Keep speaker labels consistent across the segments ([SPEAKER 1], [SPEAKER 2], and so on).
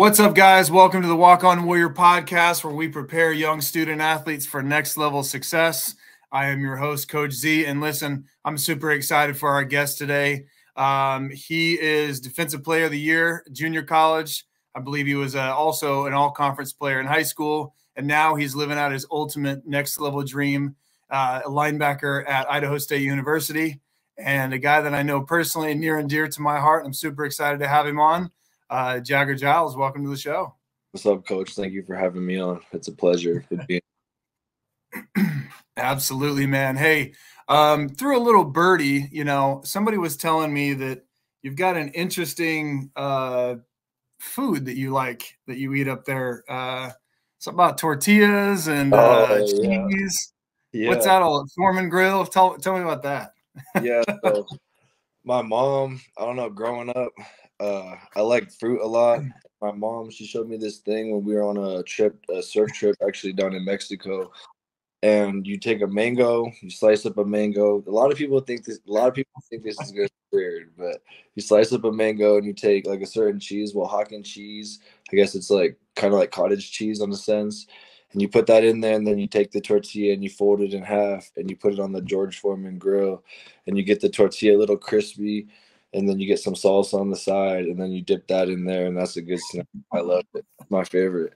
[SPEAKER 1] What's up, guys? Welcome to the Walk On Warrior podcast, where we prepare young student athletes for next level success. I am your host, Coach Z, and listen, I'm super excited for our guest today. He is Defensive Player of the Year, junior college. I believe he was also an all-conference player in high school, and now he's living out his ultimate next level dream, a linebacker at Idaho State University, and a guy that I know personally near and dear to my heart. I'm super excited to have him on. Jagger Giles, welcome to the show.
[SPEAKER 2] What's up, Coach? Thank you for having me on. It's a pleasure.
[SPEAKER 1] Absolutely, man. Hey, through a little birdie, somebody was telling me that you've got an interesting food that you like, that you eat up there. Something about tortillas and cheese.
[SPEAKER 2] Yeah.
[SPEAKER 1] What's that all? Foreman Grill? Tell me about that.
[SPEAKER 2] Yeah. So my mom, I don't know, growing up, I liked fruit a lot. My mom, she showed me this thing when we were on a surf trip, actually down in Mexico. And you take a mango, you slice up a mango. A lot of people think this is good, weird, but you slice up a mango and you take like a certain cheese, Oaxacan cheese. I guess it's like kind of like cottage cheese on a sense. And you put that in there, and then you take the tortilla and you fold it in half and you put it on the George Foreman grill, and you get the tortilla a little crispy. And then you get some salsa on the side, and then you dip that in there, and that's a good snack. I love it. It's my favorite.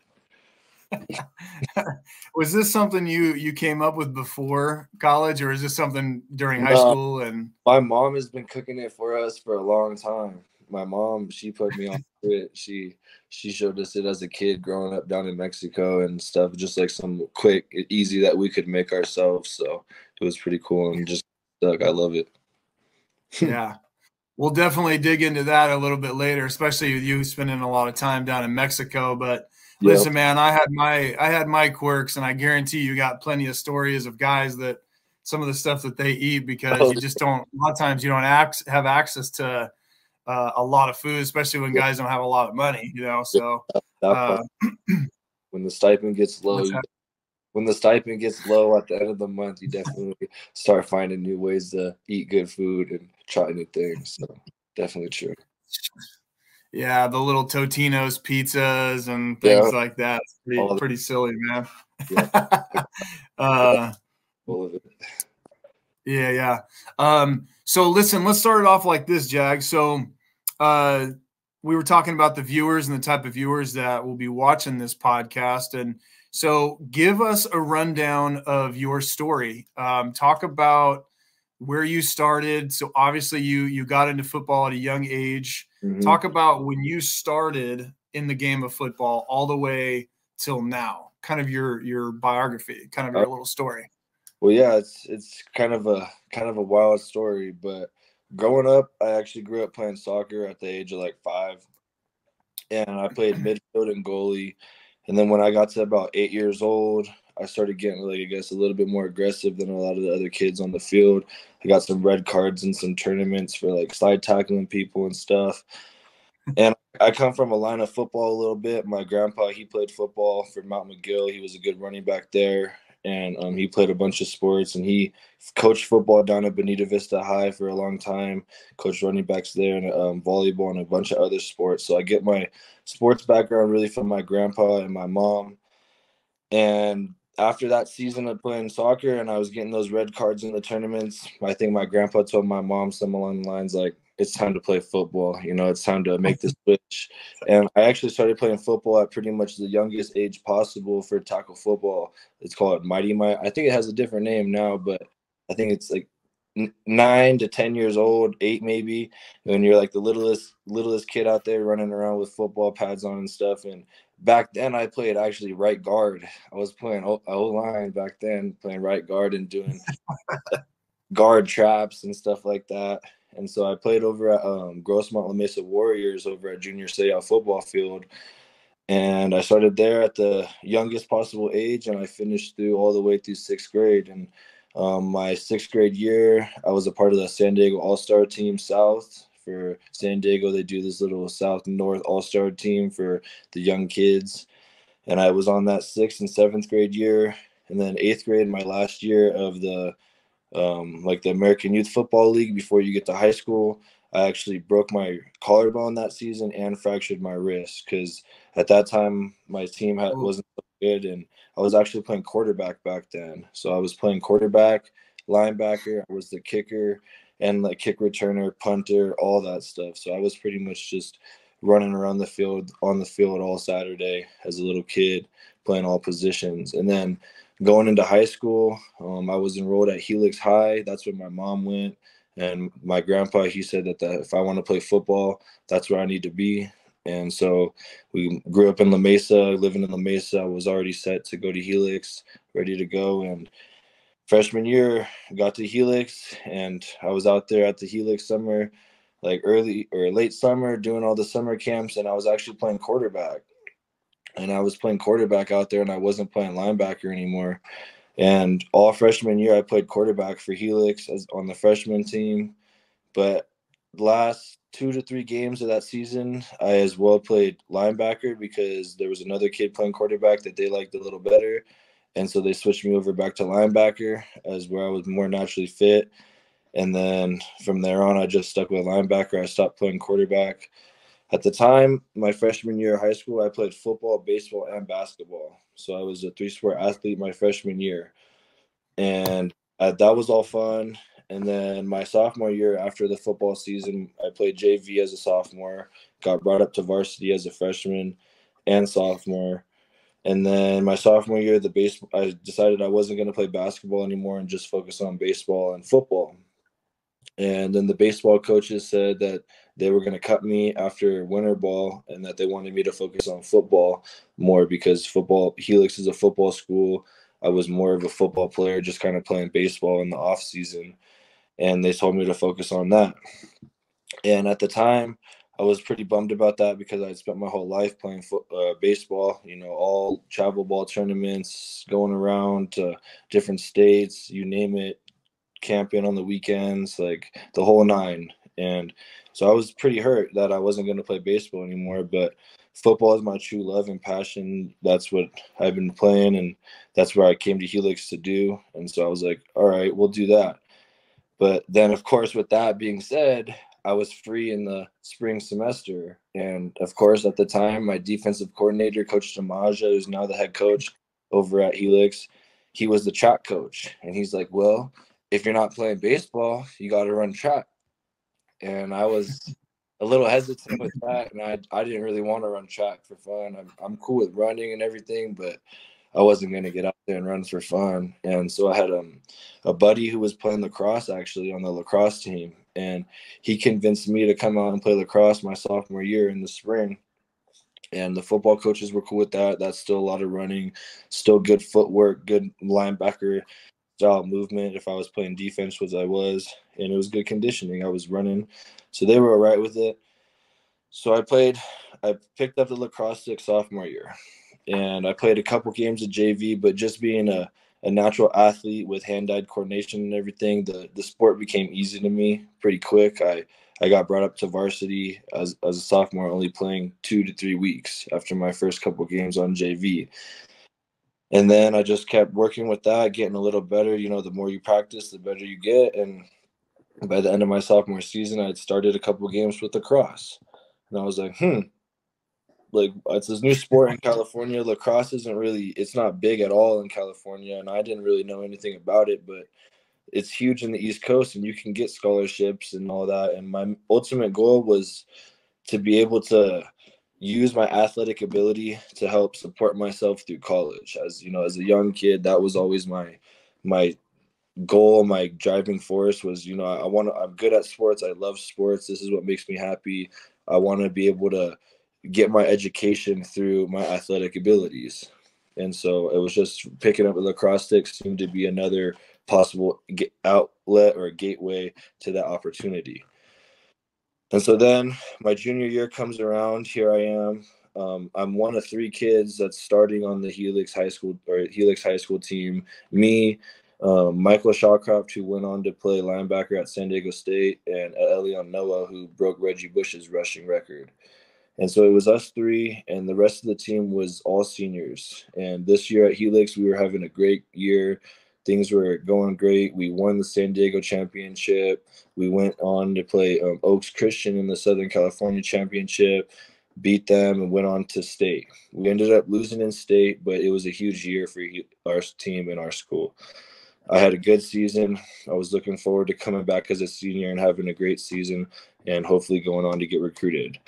[SPEAKER 1] Was this something you came up with before college, or is this something during high school? And
[SPEAKER 2] my mom has been cooking it for us for a long time. My mom, she put me on to it. She showed us it as a kid growing up down in Mexico and stuff, just like some quick, easy that we could make ourselves. So it was pretty cool and just stuck. I love it.
[SPEAKER 1] Yeah. We'll definitely dig into that a little bit later, especially with you spending a lot of time down in Mexico. But listen, man, I had my quirks, and I guarantee you got plenty of stories of guys that some of the stuff that they eat, because you just don't. A lot of times you don't have access to a lot of food, especially when guys don't have a lot of money. So
[SPEAKER 2] when the stipend gets low. When the stipend gets low at the end of the month, you definitely start finding new ways to eat good food and try new things. So definitely true.
[SPEAKER 1] Yeah, the little Totino's pizzas and things like that. It's pretty silly, man.
[SPEAKER 2] Yeah. All of it.
[SPEAKER 1] Yeah. So listen, let's start it off like this, Jag. So we were talking about the viewers and the type of viewers that will be watching this podcast, and so give us a rundown of your story. Talk about where you started. So obviously you got into football at a young age. Mm-hmm. Talk about when you started in the game of football all the way till now, kind of your biography, kind of your little story.
[SPEAKER 2] Well, yeah, it's kind of a wild story, but growing up, I actually grew up playing soccer at the age of like 5, and I played midfield and goalie. And then when I got to about 8 years old, I started getting, like, I guess, a little bit more aggressive than a lot of the other kids on the field. I got some red cards in some tournaments for, like, side tackling people and stuff. And I come from a line of football a little bit. My grandpa, he played football for Mount McGill. He was a good running back there. And he played a bunch of sports. And he coached football down at Bonita Vista High for a long time, coached running backs there, and volleyball and a bunch of other sports. So I get my sports background really from my grandpa and my mom. And after that season of playing soccer and I was getting those red cards in the tournaments, I think my grandpa told my mom something along the lines like, it's time to play football. It's time to make the switch. And I actually started playing football at pretty much the youngest age possible for tackle football. It's called Mighty Might. I think it has a different name now, but I think it's like 9 to 10 years old, 8 maybe, when you're like the littlest kid out there running around with football pads on and stuff. And back then I played actually right guard. I was playing O-line back then, playing right guard and doing guard traps and stuff like that. And so I played over at Grossmont La Mesa Warriors over at Junior Seau football field. And I started there at the youngest possible age, and I finished through all the way through 6th grade. And my 6th grade year, I was a part of the San Diego All-Star Team South. For San Diego, they do this little South-North All-Star team for the young kids. And I was on that 6th and 7th grade year. And then 8th grade, my last year of the like the American Youth Football League before you get to high school. I actually broke my collarbone that season and fractured my wrist because at that time my team wasn't so good, and I was actually playing quarterback back then. So I was playing quarterback, linebacker, I was the kicker, and like kick returner, punter, all that stuff. So I was pretty much just running around the field on the field all Saturday as a little kid, playing all positions. And then going into high school, I was enrolled at Helix High. That's where my mom went. And my grandpa, he said that if I want to play football, that's where I need to be. And so we grew up in La Mesa, living in La Mesa. I was already set to go to Helix, ready to go. And freshman year, got to Helix, and I was out there at the Helix summer, like early or late summer, doing all the summer camps, and I was actually playing quarterback. And I was playing quarterback out there, and I wasn't playing linebacker anymore. And all freshman year, I played quarterback for Helix on the freshman team. But last 2 to 3 games of that season, I as well played linebacker because there was another kid playing quarterback that they liked a little better. And so they switched me over back to linebacker as where I was more naturally fit. And then from there on, I just stuck with linebacker. I stopped playing quarterback. At the time, my freshman year of high school, I played football, baseball, and basketball. So I was a 3-sport athlete my freshman year. And that was all fun. And then my sophomore year, after the football season, I played JV as a sophomore, got brought up to varsity as a freshman and sophomore. And then my sophomore year, I decided I wasn't going to play basketball anymore and just focus on baseball and football. And then the baseball coaches said that they were going to cut me after winter ball and that they wanted me to focus on football more because Helix is a football school. I was more of a football player, just kind of playing baseball in the off season. And they told me to focus on that. And at the time, I was pretty bummed about that because I'd spent my whole life playing baseball, all travel ball tournaments, going around to different states, you name it, camping on the weekends, like the whole nine. And so I was pretty hurt that I wasn't going to play baseball anymore, but football is my true love and passion. That's what I've been playing, and that's where I came to Helix to do. And so I was like, all right, we'll do that. But then, of course, with that being said, I was free in the spring semester. And of course, at the time, my defensive coordinator, Coach Damaja, who's now the head coach over at Helix, he was the track coach. And he's like, well, if you're not playing baseball, you got to run track. And I was a little hesitant with that. And I didn't really want to run track for fun. I'm cool with running and everything, but I wasn't going to get out there and run for fun. And so I had a buddy who was playing lacrosse actually on the lacrosse team. And he convinced me to come out and play lacrosse my sophomore year in the spring. And the football coaches were cool with that. That's still a lot of running, still good footwork, good linebacker style movement. If I was playing defense, was I was, and it was good conditioning. I was running. So they were all right with it. So I picked up the lacrosse stick sophomore year. And I played a couple games of JV, but just being a natural athlete with hand-eye coordination and everything, the sport became easy to me pretty quick. I got brought up to varsity as a sophomore, only playing 2 to 3 weeks after my first couple games on JV. And then I just kept working with that, getting a little better. The more you practice, the better you get. And by the end of my sophomore season, I had started a couple games with lacrosse. And I was like, like it's this new sport in California. Lacrosse it's not big at all in California, and I didn't really know anything about it, but it's huge in the East Coast and you can get scholarships and all that. And my ultimate goal was to be able to use my athletic ability to help support myself through college. As a young kid, that was always my goal, my driving force was, I'm good at sports. I love sports. This is what makes me happy. I want to be able to get my education through my athletic abilities. And so it was just picking up a lacrosse stick seemed to be another possible outlet or gateway to that opportunity. And so then my junior year comes around. Here I am. I'm one of 3 kids that's starting on the Helix High School team. Me, Michael Shawcroft, who went on to play linebacker at San Diego State, and Elion Noah, who broke Reggie Bush's rushing record. And so it was us 3, and the rest of the team was all seniors. And this year at Helix, we were having a great year. Things were going great. We won the San Diego championship. We went on to play Oaks Christian in the Southern California championship, beat them, and went on to state. We ended up losing in state, but it was a huge year for our team and our school. I had a good season. I was looking forward to coming back as a senior and having a great season and hopefully going on to get recruited.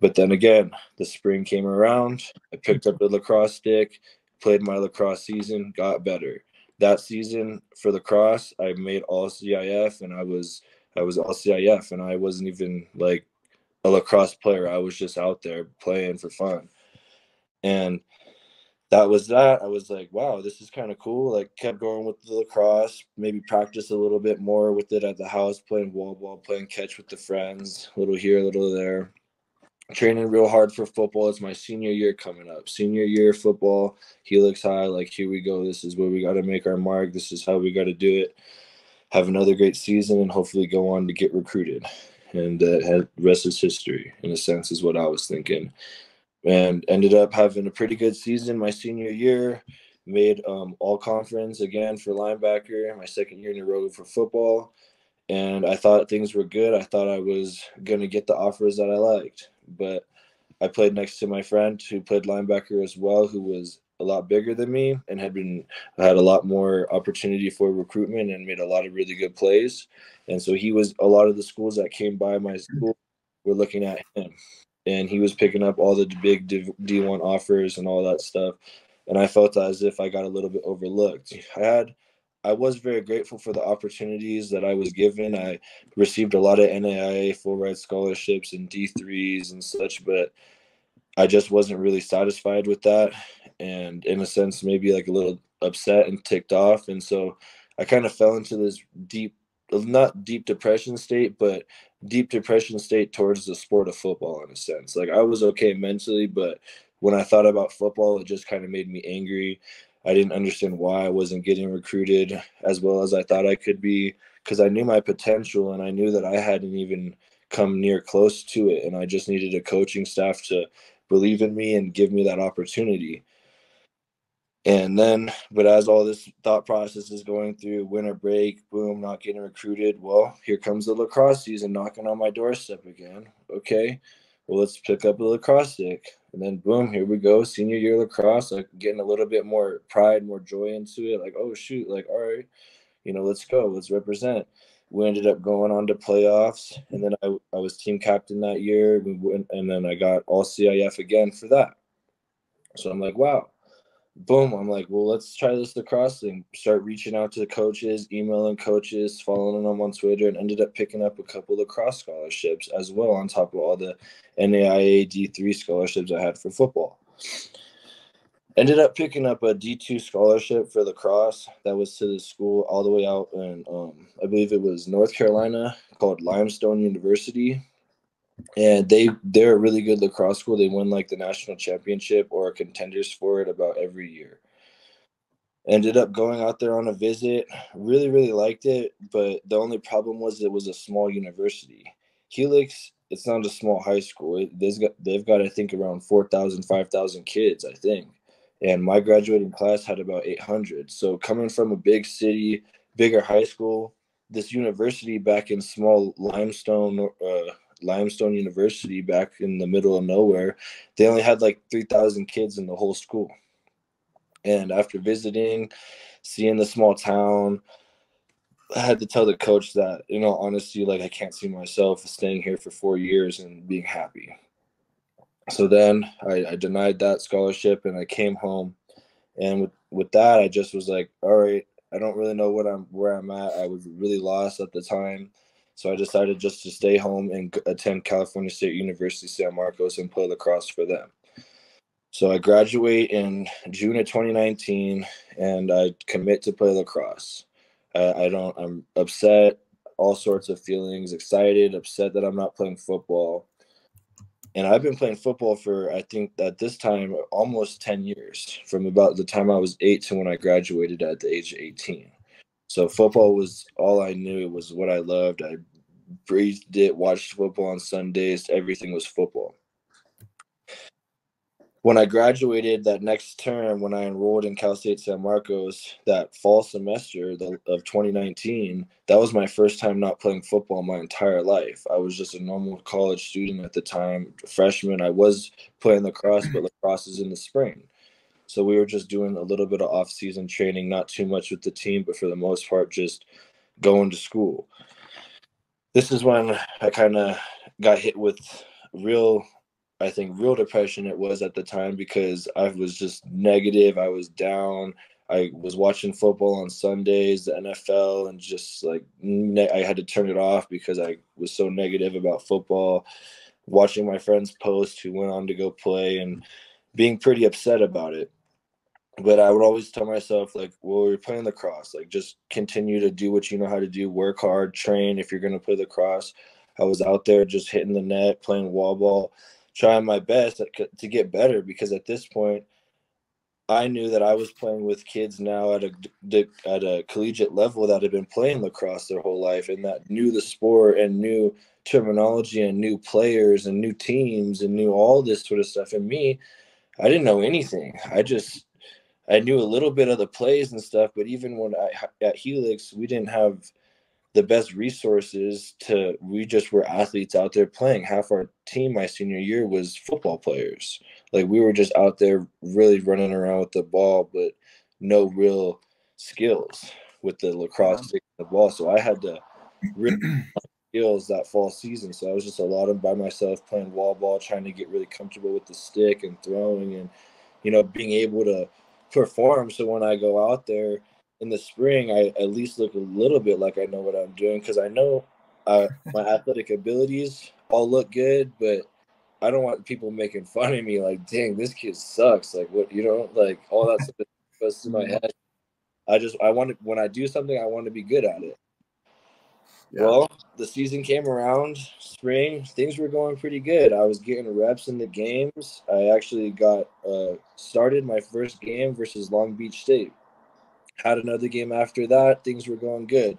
[SPEAKER 2] But then again, the spring came around. I picked up the lacrosse stick, played my lacrosse season, got better. That season for lacrosse, I made all CIF, and I was all CIF, and I wasn't even like a lacrosse player. I was just out there playing for fun. And that was that. I was like, wow, this is kind of cool. Like, kept going with the lacrosse, maybe practice a little bit more with it at the house, playing wall ball, playing catch with the friends, a little here, a little there. Training real hard for football. It's my senior year coming up. Senior year football, Helix High, like, here we go. This is where we got to make our mark. This is how we got to do it. Have another great season and hopefully go on to get recruited. And the rest is history, in a sense, is what I was thinking. And ended up having a pretty good season my senior year. Made all conference again for linebacker, my second year in a row for football. And I thought things were good. I thought I was going to get the offers that I liked. But I played next to my friend who played linebacker as well, who was a lot bigger than me and had a lot more opportunity for recruitment and made a lot of really good plays. And so a lot of the schools that came by my school were looking at him. And he was picking up all the big D1 offers and all that stuff. And I felt as if I got a little bit overlooked. I was very grateful for the opportunities that I was given. I received a lot of NAIA full ride scholarships and D3s and such, but I just wasn't really satisfied with that. And in a sense, maybe like a little upset and ticked off. And so I kind of fell into this not deep depression state, but deep depression state towards the sport of football in a sense. Like, I was okay mentally, but when I thought about football, it just kind of made me angry. I didn't understand why I wasn't getting recruited as well as I thought I could be, because I knew my potential and I knew that I hadn't even come near close to it. And I just needed a coaching staff to believe in me and give me that opportunity. And then, but as all this thought process is going through, winter break, boom, not getting recruited. Well, here comes the lacrosse season knocking on my doorstep again. Okay, well, let's pick up a lacrosse stick. And then, boom, here we go. Senior year lacrosse, like, getting a little bit more pride, more joy into it. Like, oh, shoot, like, all right, let's go. Let's represent. We ended up going on to playoffs. And then I was team captain that year. We went, and then I got all CIF again for that. So I'm like, wow. Boom. I'm like, well, let's try this lacrosse thing. Start reaching out to the coaches, emailing coaches, following them on Twitter, and ended up picking up a couple of lacrosse scholarships as well, on top of all the NAIA D3 scholarships I had for football. Ended up picking up a D2 scholarship for lacrosse that was to the school all the way out in, I believe it was North Carolina, called Limestone University. And they're a really good lacrosse school. They win like the national championship or are contenders for it about every year. Ended up going out there on a visit. Really, really liked it. But the only problem was it was a small university. Helix, it's not a small high school. They've got, I think, around 4,000, 5,000 kids, I think. And my graduating class had about 800. So coming from a big city, bigger high school, this university back in small Limestone University back in the middle of nowhere, they only had like 3,000 kids in the whole school. And after visiting, seeing the small town, I had to tell the coach that, honestly, like, I can't see myself staying here for 4 years and being happy. So then I denied that scholarship and I came home. And with that, I just was like, all right, I don't really know where I'm at. I was really lost at the time. So I decided just to stay home and attend California State University, San Marcos, and play lacrosse for them. So I graduate in June of 2019, and I commit to play lacrosse. I'm upset, all sorts of feelings, excited, upset that I'm not playing football. And I've been playing football for, I think at this time, almost 10 years, from about the time I was 8 to when I graduated at the age of 18. So football was all I knew. It was what I loved. I breathed it, watched football on Sundays. Everything was football. when I graduated that next term, when I enrolled in Cal State San Marcos, that fall semester of 2019, that was my first time not playing football my entire life. I was just a normal college student at the time, freshman. I was playing lacrosse, but lacrosse is in the spring. So we were just doing a little bit of off-season training, not too much with the team, but for the most part, just going to school. This is when I kind of got hit with real depression it was at the time, because I was just negative. I was down. I was watching football on Sundays, the NFL, and just like I had to turn it off because I was so negative about football, watching my friends post who went on to go play and being pretty upset about it. But I would always tell myself, like, well, you're playing lacrosse. Like, just continue to do what you know how to do. Work hard, train if you're going to play lacrosse. I was out there just hitting the net, playing wall ball, trying my best to get better, because at this point, I knew that I was playing with kids now at a collegiate level that had been playing lacrosse their whole life and that knew the sport and knew terminology and knew players and knew teams and knew all this sort of stuff. And me, I didn't know anything. I knew a little bit of the plays and stuff, but even when at Helix, we didn't have the best resources we just were athletes out there playing. Half our team my senior year was football players. Like, we were just out there really running around with the ball, but no real skills with the lacrosse stick and the ball. So I had to really skills that fall season. So I was just a lot of by myself playing wall ball, trying to get really comfortable with the stick and throwing and, being able to perform. So when I go out there in the spring, I at least look a little bit like I know what I'm doing, because I know my athletic abilities all look good, but I don't want people making fun of me like, dang, this kid sucks. Like, what, like all that stuff goes through my head. I want to, when I do something, I want to be good at it. Yeah. Well, the season came around, spring, things were going pretty good. I was getting reps in the games. I actually got started my first game versus Long Beach State. Had another game after that. Things were going good.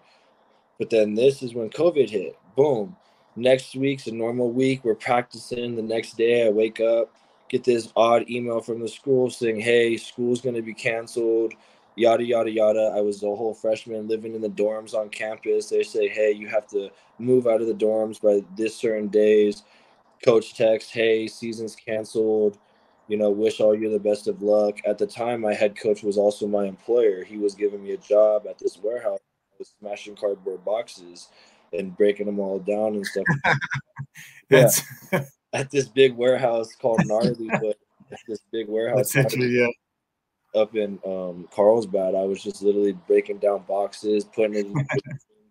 [SPEAKER 2] But then this is when COVID hit. Boom. Next week's a normal week. We're practicing. The next day I wake up, get this odd email from the school saying, hey, school's going to be canceled, yada, yada, yada. I was a whole freshman living in the dorms on campus. They say, hey, you have to move out of the dorms by this certain days. Coach text, hey, season's canceled. Wish all you the best of luck. At the time, my head coach was also my employer. He was giving me a job at this warehouse. I was smashing cardboard boxes and breaking them all down and stuff. Yeah, at this big warehouse called Gnarlywood. This big warehouse up in Carlsbad. I was just literally breaking down boxes, putting it in,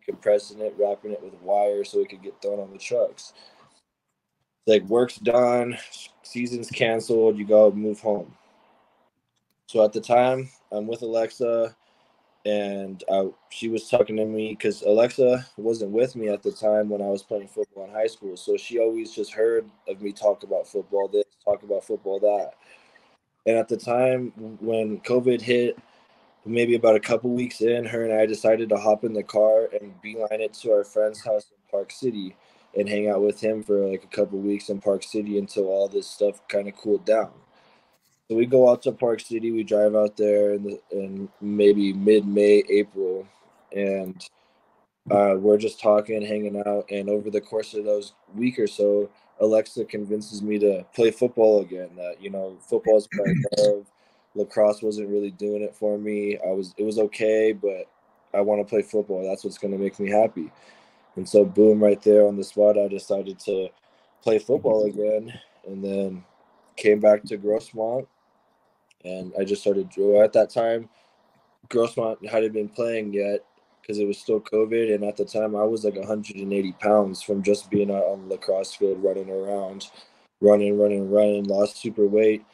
[SPEAKER 2] compressing it, wrapping it with wire so it could get thrown on the trucks. Like, work's done, season's canceled, you go move home. So at the time, I'm with Alexa, and she was talking to me because Alexa wasn't with me at the time when I was playing football in high school. So she always just heard of me talk about football this, talk about football that. And at the time when COVID hit, maybe about a couple weeks in, her and I decided to hop in the car and beeline it to our friend's house in Park City and hang out with him for like a couple weeks in Park City until all this stuff kind of cooled down. So we go out to Park City. We drive out there in maybe mid-May, April, and we're just talking, hanging out. And over the course of those week or so, Alexa convinces me to play football again. That football's what I love. Lacrosse wasn't really doing it for me. It was okay, but I want to play football. That's what's going to make me happy. And so, boom, right there on the spot, I decided to play football again, and then came back to Grossmont, and I just started. At that time, Grossmont hadn't been playing yet because it was still COVID, and at the time, I was like 180 pounds from just being out on the lacrosse field, running around, running, lost super weight.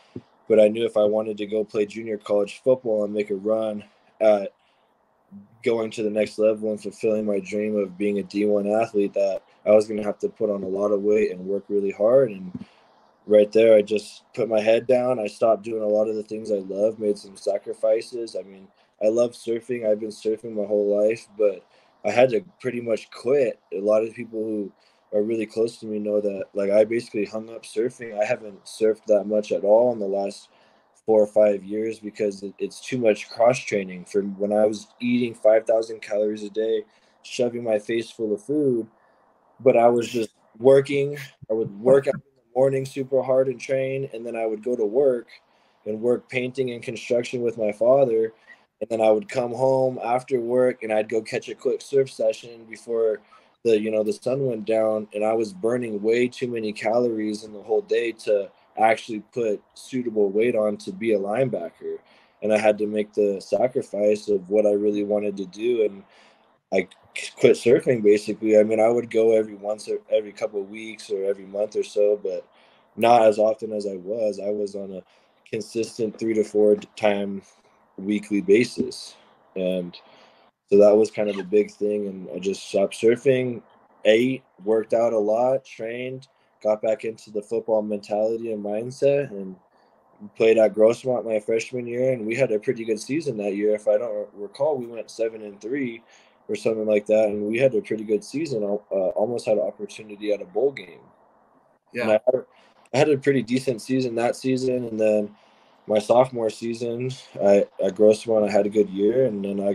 [SPEAKER 2] But I knew if I wanted to go play junior college football and make a run at going to the next level and fulfilling my dream of being a D1 athlete, that I was going to have to put on a lot of weight and work really hard. And right there, I just put my head down. I stopped doing a lot of the things I love, made some sacrifices. I mean, I love surfing. I've been surfing my whole life, but I had to pretty much quit. A lot of people who are really close to me know that like I basically hung up surfing. I haven't surfed that much at all in the last 4 or 5 years because it's too much cross training. From when I was eating 5,000 calories a day, shoving my face full of food, but I was just working. I would work out in the morning super hard and train, and then I would go to work and work painting and construction with my father. And then I would come home after work and I'd go catch a quick surf session before the sun went down, and I was burning way too many calories in the whole day to actually put suitable weight on to be a linebacker. And I had to make the sacrifice of what I really wanted to do, and I quit surfing basically. I mean, I would go every couple of weeks or every month or so, but not as often as I was. I was on a consistent 3 to 4 time weekly basis. And so that was kind of the big thing. And I just stopped surfing, ate, worked out a lot, trained, got back into the football mentality and mindset, and played at Grossmont my freshman year, and we had a pretty good season that year. If I don't recall, we went 7-3 or something like that, and we had a pretty good season. Almost had an opportunity at a bowl game.
[SPEAKER 1] Yeah,
[SPEAKER 2] and I had a pretty decent season that season, and then my sophomore season, at Grossmont, I had a good year, and then I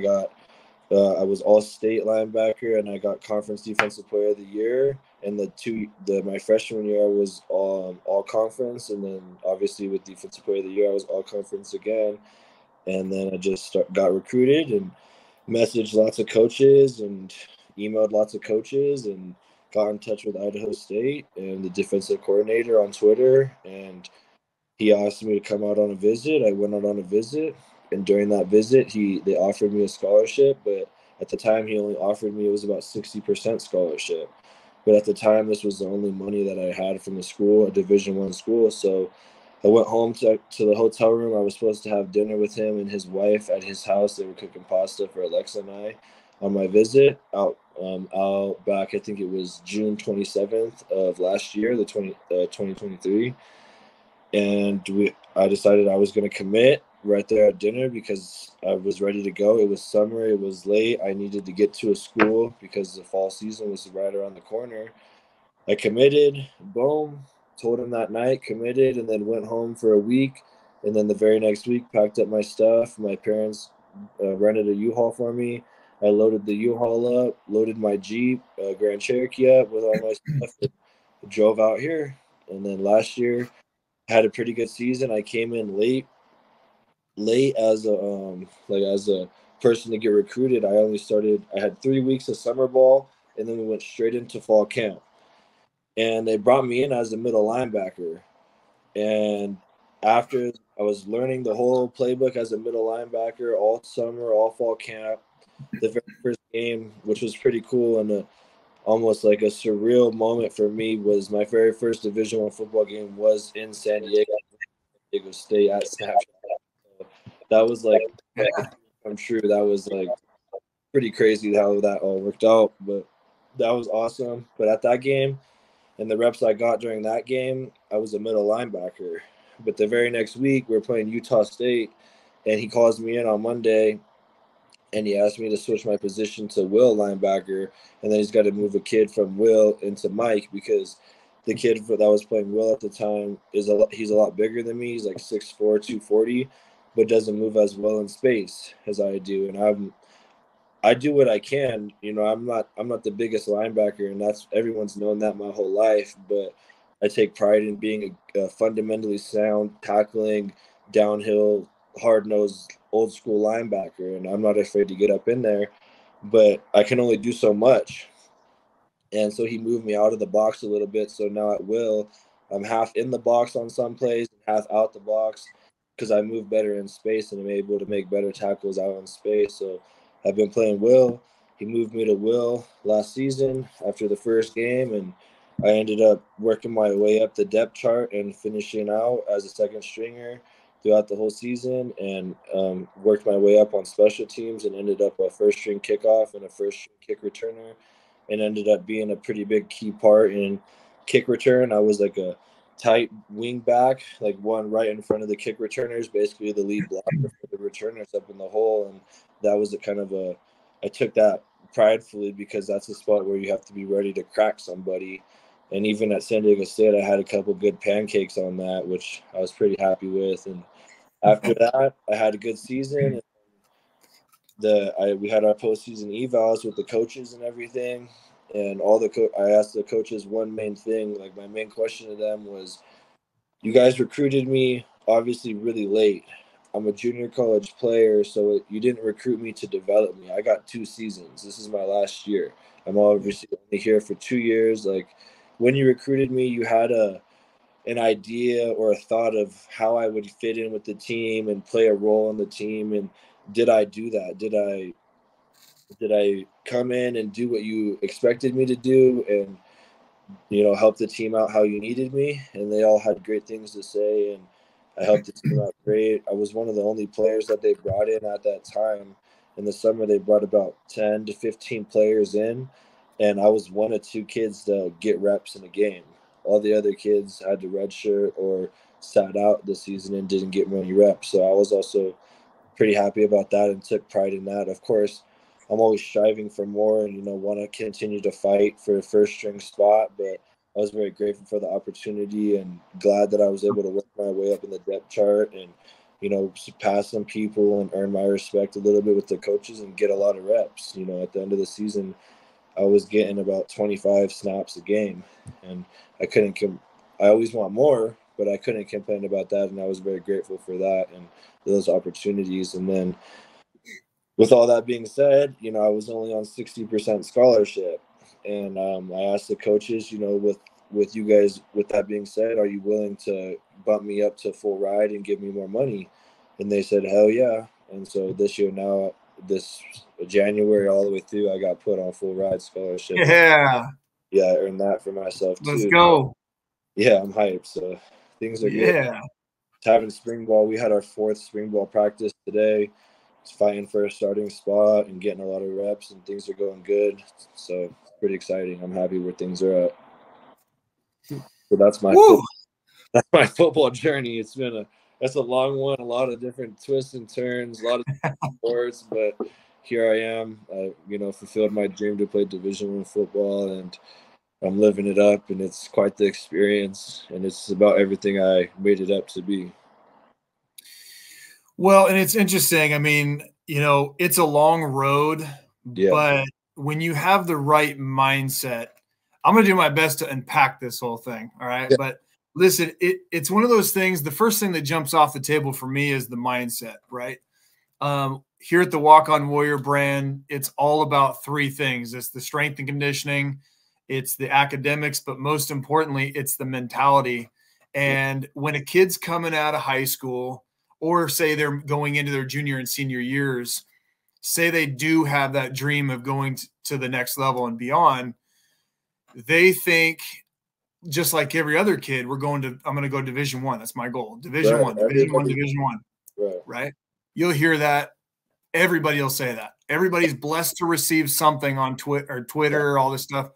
[SPEAKER 2] was all-state linebacker, and I got conference defensive player of the year. And my freshman year, I was all conference, and then obviously with defensive player of the year, I was all conference again. And then I just got recruited and messaged lots of coaches and emailed lots of coaches and got in touch with Idaho State and the defensive coordinator on Twitter, and he asked me to come out on a visit. I went out on a visit, and during that visit, they offered me a scholarship, but at the time he only offered me, it was about 60% scholarship. But at the time, this was the only money that I had from the school, a Division I school. So I went home to the hotel room. I was supposed to have dinner with him and his wife at his house. They were cooking pasta for Alexa and I on my visit out back. I think it was June 27th of last year, 2023. And I decided I was going to commit right there at dinner because I was ready to go. It was summer. It was late. I needed to get to a school because the fall season was right around the corner. I committed, boom, told him that night, committed, and then went home for a week. And then the very next week, packed up my stuff. My parents rented a U-Haul for me. I loaded the U-Haul up, loaded my Jeep, Grand Cherokee up with all my stuff, and drove out here. And then last year, had a pretty good season. I came in late as a person to get recruited. I had 3 weeks of summer ball, and then we went straight into fall camp. And they brought me in as a middle linebacker. And after I was learning the whole playbook as a middle linebacker all summer, all fall camp, the very first game, which was pretty cool and almost like a surreal moment for me, was my very first Division I football game was in San Diego State at Snapchat. So that was like, I'm sure that was like pretty crazy how that all worked out, but that was awesome. But at that game and the reps I got during that game, I was a middle linebacker. But the very next week, we are playing Utah State, and he calls me in on Monday, and he asked me to switch my position to will linebacker, and then he's got to move a kid from will into Mike because the kid that was playing will at the time he's a lot bigger than me. He's like 6'4", 240, but doesn't move as well in space as I do. And I do what I can. I'm not the biggest linebacker, and that's everyone's known that my whole life. But I take pride in being a fundamentally sound, tackling, downhill, hard-nosed, old-school linebacker, and I'm not afraid to get up in there. But I can only do so much. And so he moved me out of the box a little bit. So now at will, I'm half in the box on some plays and half out the box because I move better in space and I'm able to make better tackles out in space. So I've been playing will. He moved me to will last season after the first game, and I ended up working my way up the depth chart and finishing out as a second stringer throughout the whole season, and worked my way up on special teams and ended up a first string kickoff and a first string kick returner, and ended up being a pretty big key part in kick return. I was like a tight wing back, like one right in front of the kick returners, basically the lead blocker for the returners up in the hole. And that was I took that pridefully because that's a spot where you have to be ready to crack somebody. And even at San Diego State, I had a couple good pancakes on that, which I was pretty happy with. And after that, I had a good season. We had our postseason evals with the coaches and everything, and all the I asked the coaches one main thing. Like, my main question to them was, "You guys recruited me obviously really late. I'm a junior college player, so you didn't recruit me to develop me. I got 2 seasons. This is my last year. I'm obviously only here for 2 years. Like, when you recruited me, you had an idea or a thought of how I would fit in with the team and play a role on the team. And did I do that? Did I come in and do what you expected me to do and, help the team out how you needed me?" And they all had great things to say, and I helped the team out great. I was one of the only players that they brought in at that time. In the summer, they brought about 10 to 15 players in, and I was one of 2 kids to get reps in a game. All the other kids had to redshirt or sat out the season and didn't get many reps. So I was also pretty happy about that and took pride in that. Of course, I'm always striving for more and, want to continue to fight for a first string spot. But I was very grateful for the opportunity and glad that I was able to work my way up in the depth chart and, surpass some people and earn my respect a little bit with the coaches and get a lot of reps. At the end of the season, I was getting about 25 snaps a game, and I always want more, but I couldn't complain about that, and I was very grateful for that and those opportunities. And then, with all that being said, I was only on 60% scholarship, and I asked the coaches, with you guys, with that being said, are you willing to bump me up to full ride and give me more money? And they said, hell yeah. And so this year now, this January all the way through, I got put on full ride scholarship.
[SPEAKER 1] Yeah.
[SPEAKER 2] Yeah, I earned that for myself too.
[SPEAKER 1] Let's go.
[SPEAKER 2] Yeah, I'm hyped. So things are good.
[SPEAKER 1] Yeah.
[SPEAKER 2] Having spring ball, we had our 4th spring ball practice today. It's fighting for a starting spot and getting a lot of reps, and things are going good. So it's pretty exciting. I'm happy where things are at. So that's my football journey. That's a long one, a lot of different twists and turns, a lot of sports, but here I am. I, fulfilled my dream to play Division I football, and I'm living it up, and it's quite the experience, and it's about everything I made it up to be.
[SPEAKER 1] Well, and it's interesting. I mean, it's a long road,
[SPEAKER 2] Yeah.
[SPEAKER 1] but when you have the right mindset, I'm going to do my best to unpack this whole thing. All right.
[SPEAKER 2] Yeah.
[SPEAKER 1] But listen, it's one of those things. The first thing that jumps off the table for me is the mindset, right? Here at the Walk On Warrior brand, it's all about 3 things. It's the strength and conditioning, it's the academics, but most importantly, it's the mentality. And when a kid's coming out of high school, or say they're going into their junior and senior years, say they do have that dream of going to the next level and beyond, they think, just like every other kid, I'm going to go Division I. That's my goal. Division I, Division I, Division I. Right. You'll hear that. Everybody will say that. Everybody's blessed to receive something on Twitter, all this stuff.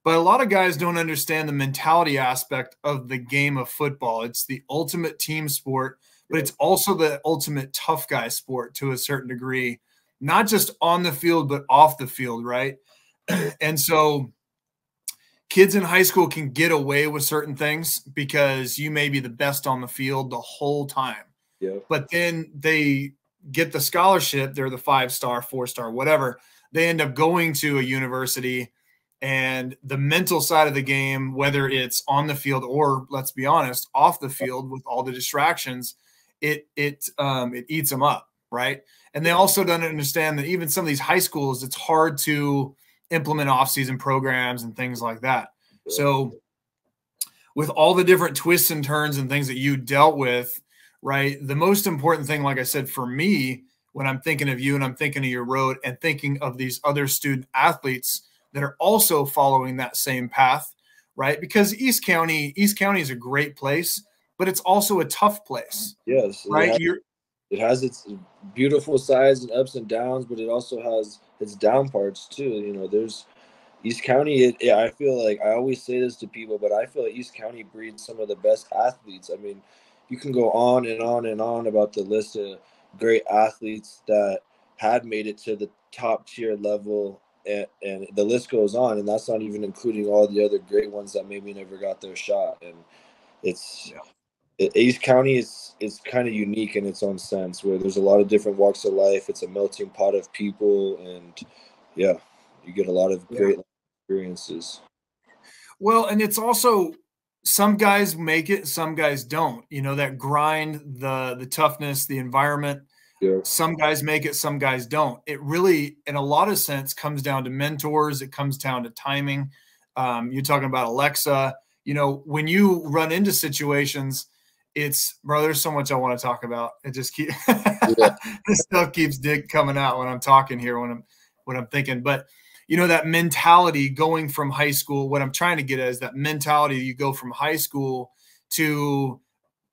[SPEAKER 1] But a lot of guys don't understand the mentality aspect of the game of football. It's the ultimate team sport, but it's also the ultimate tough guy sport to a certain degree, not just on the field, but off the field, right? And so kids in high school can get away with certain things because you may be the best on the field the whole time.
[SPEAKER 2] Yeah.
[SPEAKER 1] But then they get the scholarship. They're the 5-star, 4-star, whatever. They end up going to a university, and the mental side of the game, whether it's on the field or, let's be honest, off the field with all the distractions, it eats them up, right? And they also don't understand that even some of these high schools, it's hard to implement off-season programs and things like that. So with all the different twists and turns and things that you dealt with, right, the most important thing, like I said, for me, when I'm thinking of you and I'm thinking of your road and thinking of these other student athletes that are also following that same path, right? Because East County is a great place, but it's also a tough place.
[SPEAKER 2] Yes.
[SPEAKER 1] Right.
[SPEAKER 2] It has its beautiful sides and ups and downs, but it also has its down parts too. There's East County. I feel like I always say this to people, but I feel like East County breeds some of the best athletes. I mean, you can go on and on and on about the list of great athletes that had made it to the top tier level and the list goes on, and that's not even including all the other great ones that maybe never got their shot. And it's East County is kind of unique in its own sense, where there's a lot of different walks of life. It's a melting pot of people, and yeah, you get a lot of great experiences.
[SPEAKER 1] Well, and it's also, some guys make it, some guys don't. You know, that grind, the toughness, the environment.
[SPEAKER 2] Yeah.
[SPEAKER 1] Some guys make it, some guys don't. It really, in a lot of sense, comes down to mentors. It comes down to timing. You're talking about Alexa. You know, when you run into situations, it's, bro, there's so much I want to talk about. It just keeps this stuff keeps coming out when I'm talking here, when I'm thinking. But you know, that mentality going from high school, what I'm trying to get at is that mentality, you go from high school to,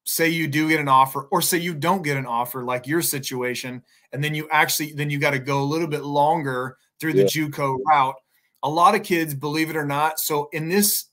[SPEAKER 1] say you do get an offer, or say you don't get an offer, like your situation, and then you got to go a little bit longer through the JUCO route. A lot of kids, believe it or not. So in this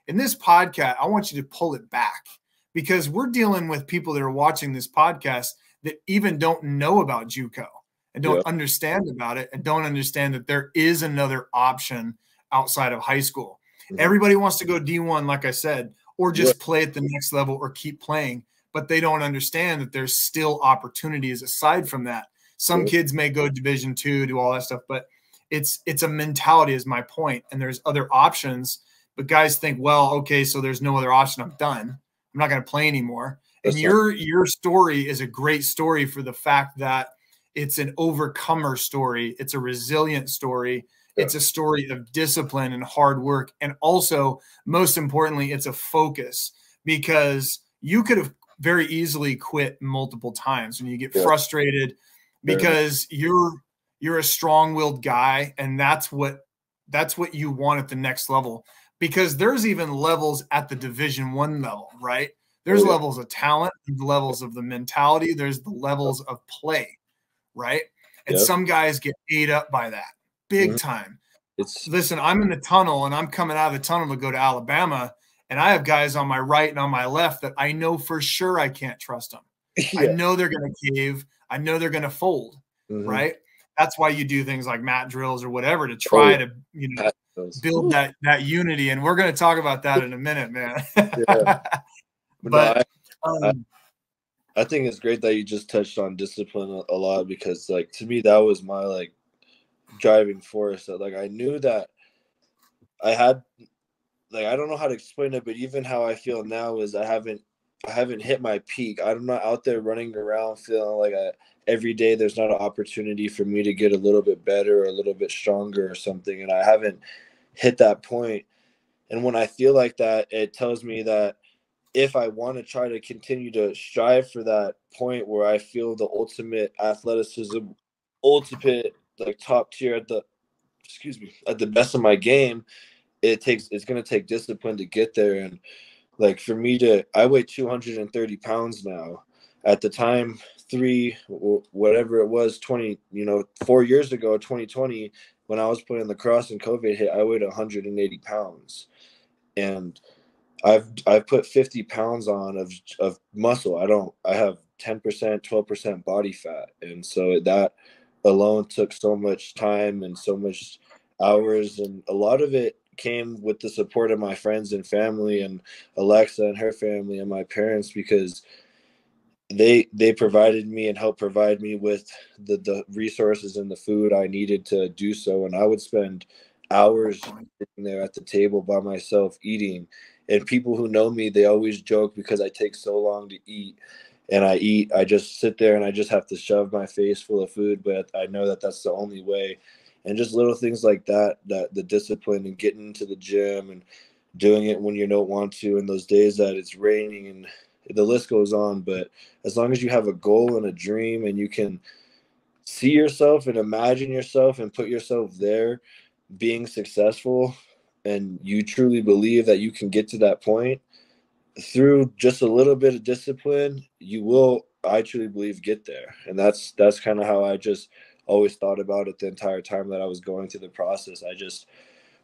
[SPEAKER 1] podcast, I want you to pull it back, because we're dealing with people that are watching this podcast that even don't know about JUCO and don't understand about it, and don't understand that there is another option outside of high school. Mm-hmm. Everybody wants to go D1, like I said, or just play at the next level or keep playing, but they don't understand that there's still opportunities aside from that. Some kids may go Division II, do all that stuff, but it's a mentality, is my point. And there's other options, but guys think, well, okay, so there's no other option. I'm done. I'm not going to play anymore. And your story is a great story for the fact that it's an overcomer story. It's a resilient story. It's a story of discipline and hard work. And also, most importantly, it's a focus, because you could have very easily quit multiple times when you get frustrated, because you're a strong-willed guy, and that's what you want at the next level. Because there's even levels at the Division I level, right? There's levels of talent, the levels of the mentality, there's the levels of play, right? And some guys get ate up by that big time. Listen, I'm in the tunnel, and I'm coming out of the tunnel to go to Alabama, and I have guys on my right and on my left that I know for sure I can't trust them. I know they're going to cave. I know they're going to fold, right? That's why you do things like mat drills or whatever, to try to, you know, build that unity. And we're going to talk about that in a minute, man. But
[SPEAKER 2] I think it's great that you just touched on discipline a lot, because, like, to me, that was my, like, driving force. That, like, I knew that I had, like, I don't know how to explain it, but even how I feel now is I haven't hit my peak. I'm not out there running around feeling like every day there's not an opportunity for me to get a little bit better or a little bit stronger or something, and I haven't hit that point. And when I feel like that, it tells me that if I want to try to continue to strive for that point where I feel the ultimate athleticism, ultimate, like, top tier at the best of my game, it's going to take discipline to get there. And, like, for me I weigh 230 pounds now. At the time, whatever it was, 4 years ago, 2020, when I was playing lacrosse and COVID hit, I weighed 180 pounds. And I've put 50 pounds on of muscle. I have 10%, 12% body fat. And so that alone took so much time and so much hours. And a lot of it came with the support of my friends and family, and Alexa and her family, and my parents, because they provided me and helped provide me with the resources and the food I needed to do so. And I would spend hours sitting there at the table by myself eating. And people who know me, they always joke, because I take so long to eat. And I just sit there and I just have to shove my face full of food, but I know that that's the only way. And just little things like that the discipline, and getting into the gym and doing it when you don't want to, and those days that it's raining, and the list goes on. But as long as you have a goal and a dream, and you can see yourself and imagine yourself and put yourself there being successful, and you truly believe that you can get to that point through just a little bit of discipline, you will, I truly believe, get there. And that's kind of how I just always thought about it the entire time that I was going through the process.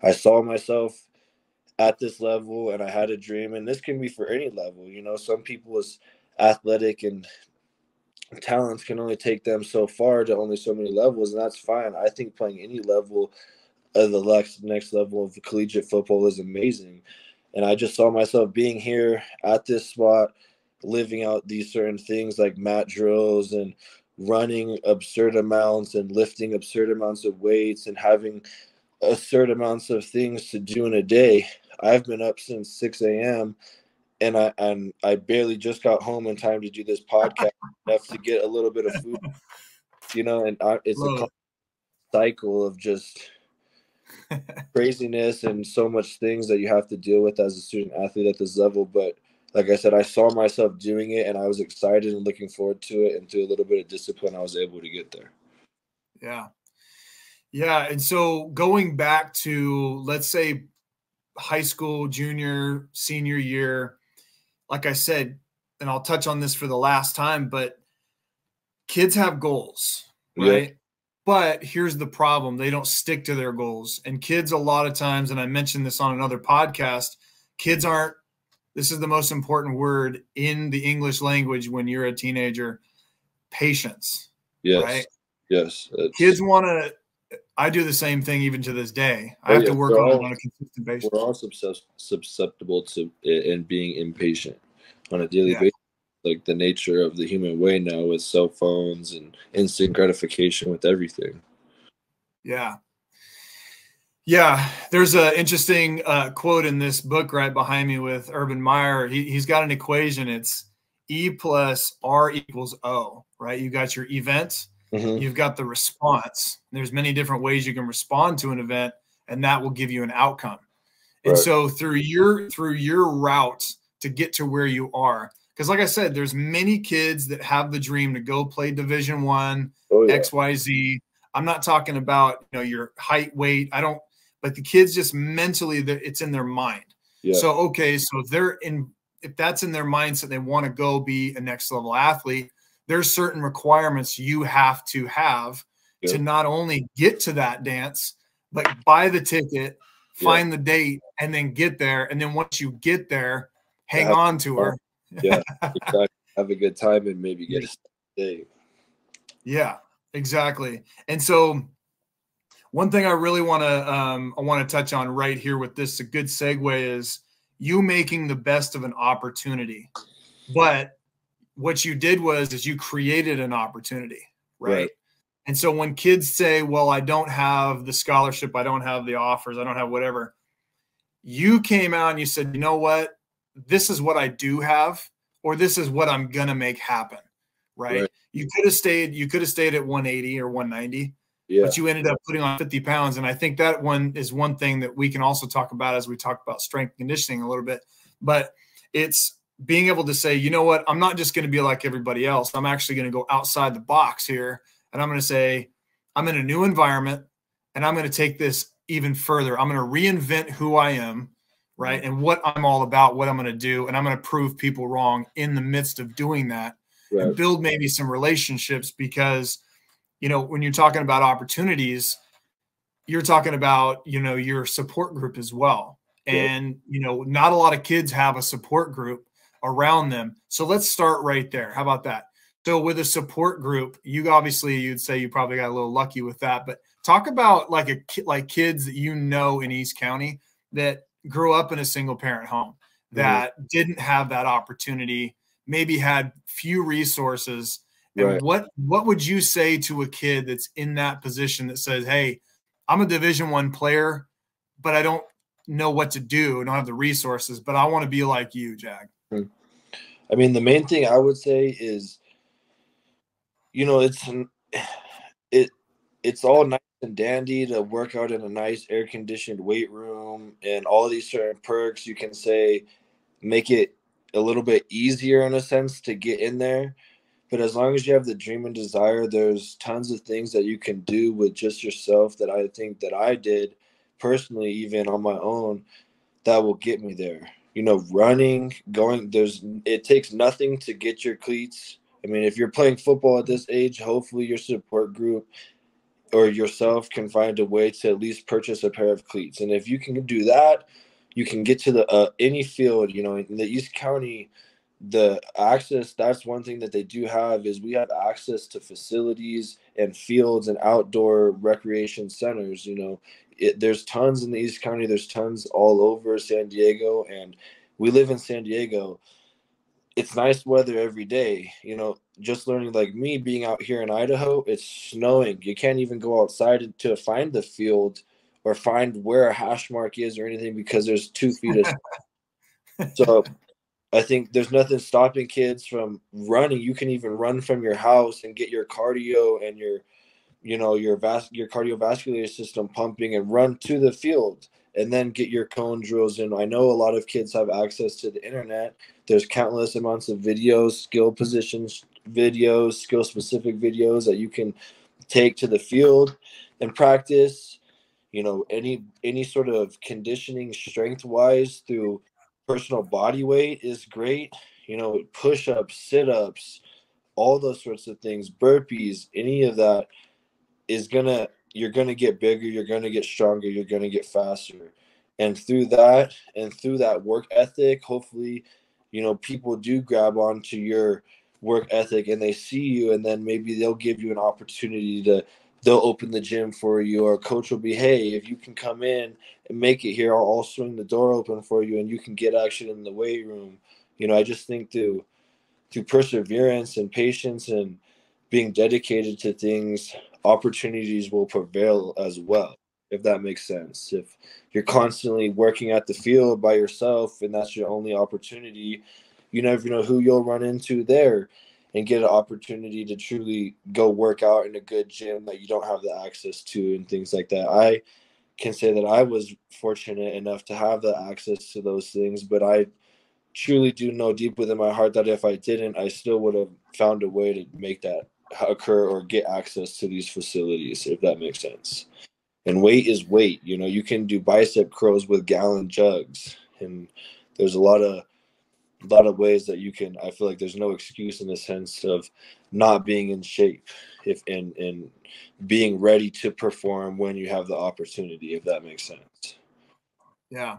[SPEAKER 2] I saw myself at this level, and I had a dream, and this can be for any level. You know, some people's athletic and talents can only take them so far to only so many levels, and that's fine. I think playing any level the next level of collegiate football is amazing. And I just saw myself being here at this spot, living out these certain things like mat drills and running absurd amounts and lifting absurd amounts of weights and having absurd amounts of things to do in a day. I've been up since 6 a.m. and I barely just got home in time to do this podcast enough to get a little bit of food, and it's a cycle of just craziness and so much things that you have to deal with as a student athlete at this level. But like I said, I saw myself doing it and I was excited and looking forward to it, and through a little bit of discipline, I was able to get there.
[SPEAKER 1] Yeah. Yeah. And so going back to, let's say, high school, junior, senior year, like I said, and I'll touch on this for the last time, but kids have goals, right? Yeah. But here's the problem. They don't stick to their goals. And kids, a lot of times, and I mentioned this on another podcast, kids aren't, this is the most important word in the English language when you're a teenager, patience.
[SPEAKER 2] Yes.
[SPEAKER 1] Right?
[SPEAKER 2] Yes.
[SPEAKER 1] Kids want to, I do the same thing even to this day. I have to work on it on a consistent basis.
[SPEAKER 2] We're all susceptible to it and being impatient on a daily basis. Like the nature of the human way now with cell phones and instant gratification with everything.
[SPEAKER 1] Yeah. Yeah. There's an interesting quote in this book right behind me with Urban Meyer. He's got an equation. It's E plus R equals O, right? You got your event. Mm-hmm. You've got the response. There's many different ways you can respond to an event, and that will give you an outcome. Right. And so through your route to get to where you are, because like I said, there's many kids that have the dream to go play Division I, XYZ. I'm not talking about your height, weight. But the kids just mentally, it's in their mind. Yeah. So okay, so if that's in their mindset, they want to go be a next level athlete. There's certain requirements you have to have to not only get to that dance, but buy the ticket, find the date, and then get there. And then once you get there, hang on to her.
[SPEAKER 2] Yeah, exactly. Have a good time and maybe get a date.
[SPEAKER 1] Yeah, exactly. And so one thing I really want to touch on right here with this, a good segue, is you making the best of an opportunity. But what you did is you created an opportunity, right? And so when kids say, well, I don't have the scholarship, I don't have the offers, I don't have whatever, you came out and you said, you know what, this is what I do have, or this is what I'm going to make happen, right? You could have stayed at 180 or 190, but you ended up putting on 50 pounds. And I think that one is one thing that we can also talk about as we talk about strength conditioning a little bit, but it's being able to say, you know what, I'm not just going to be like everybody else. I'm actually going to go outside the box here. And I'm going to say, I'm in a new environment and I'm going to take this even further. I'm going to reinvent who I am, right? And what I'm all about, what I'm going to do. And I'm going to prove people wrong in the midst of doing that and build maybe some relationships, because, when you're talking about opportunities, you're talking about, your support group as well. And, not a lot of kids have a support group around them. So let's start right there. How about that? So with a support group, you'd say you probably got a little lucky with that, but talk about like kids that in East County that grew up in a single parent home that didn't have that opportunity, maybe had few resources. And what would you say to a kid that's in that position that says, hey, I'm a Division I player, but I don't know what to do. I don't have the resources, but I want to be like you, Jag.
[SPEAKER 2] I mean, the main thing I would say is, it's all nice and dandy to work out in a nice air-conditioned weight room and all of these certain perks. You can say make it a little bit easier in a sense to get in there. But as long as you have the dream and desire, there's tons of things that you can do with just yourself that I think that I did personally, even on my own, that will get me there. Running, it takes nothing to get your cleats. I mean, if you're playing football at this age, hopefully your support group or yourself can find a way to at least purchase a pair of cleats. And if you can do that, you can get to the any field. In the East County, the access, that's one thing that they do have, is we have access to facilities and fields and outdoor recreation centers. You know, there's tons in the East County, there's tons all over San Diego, and we live in San Diego. It's nice weather every day. You know, just learning, like me being out here in Idaho, it's snowing. You can't even go outside to find the field or find where a hash mark is or anything, because there's 2 feet of so I think there's nothing stopping kids from running. You can even run from your house and get your cardio and your, you know, your cardiovascular system pumping and run to the field and then get your cone drills in. I know a lot of kids have access to the internet. There's countless amounts of videos, skill positions videos, skill specific videos that you can take to the field and practice. You know, any sort of conditioning strength wise through personal body weight is great. You know, push-ups, sit-ups, all those sorts of things, burpees, any of that is you're gonna get bigger, you're gonna get stronger, you're gonna get faster. And through that work ethic, hopefully, you know, people do grab onto your work ethic and they see you, and then maybe they'll give you an opportunity they'll open the gym for you, or coach will be, hey, if you can come in and make it here, I'll swing the door open for you and you can get action in the weight room. You know, I just think through perseverance and patience and being dedicated to things, opportunities will prevail as well, if that makes sense. If you're constantly working at the field by yourself and that's your only opportunity, you never know who you'll run into there and get an opportunity to truly go work out in a good gym that you don't have the access to and things like that. I can say that I was fortunate enough to have the access to those things, but I truly do know deep within my heart that if I didn't, I still would have found a way to make that occur or get access to these facilities, if that makes sense. And weight is weight. You know, you can do bicep curls with gallon jugs, and there's a lot of ways that you can. I feel like there's no excuse in the sense of not being in shape, if and being ready to perform when you have the opportunity, if that makes sense.
[SPEAKER 1] Yeah.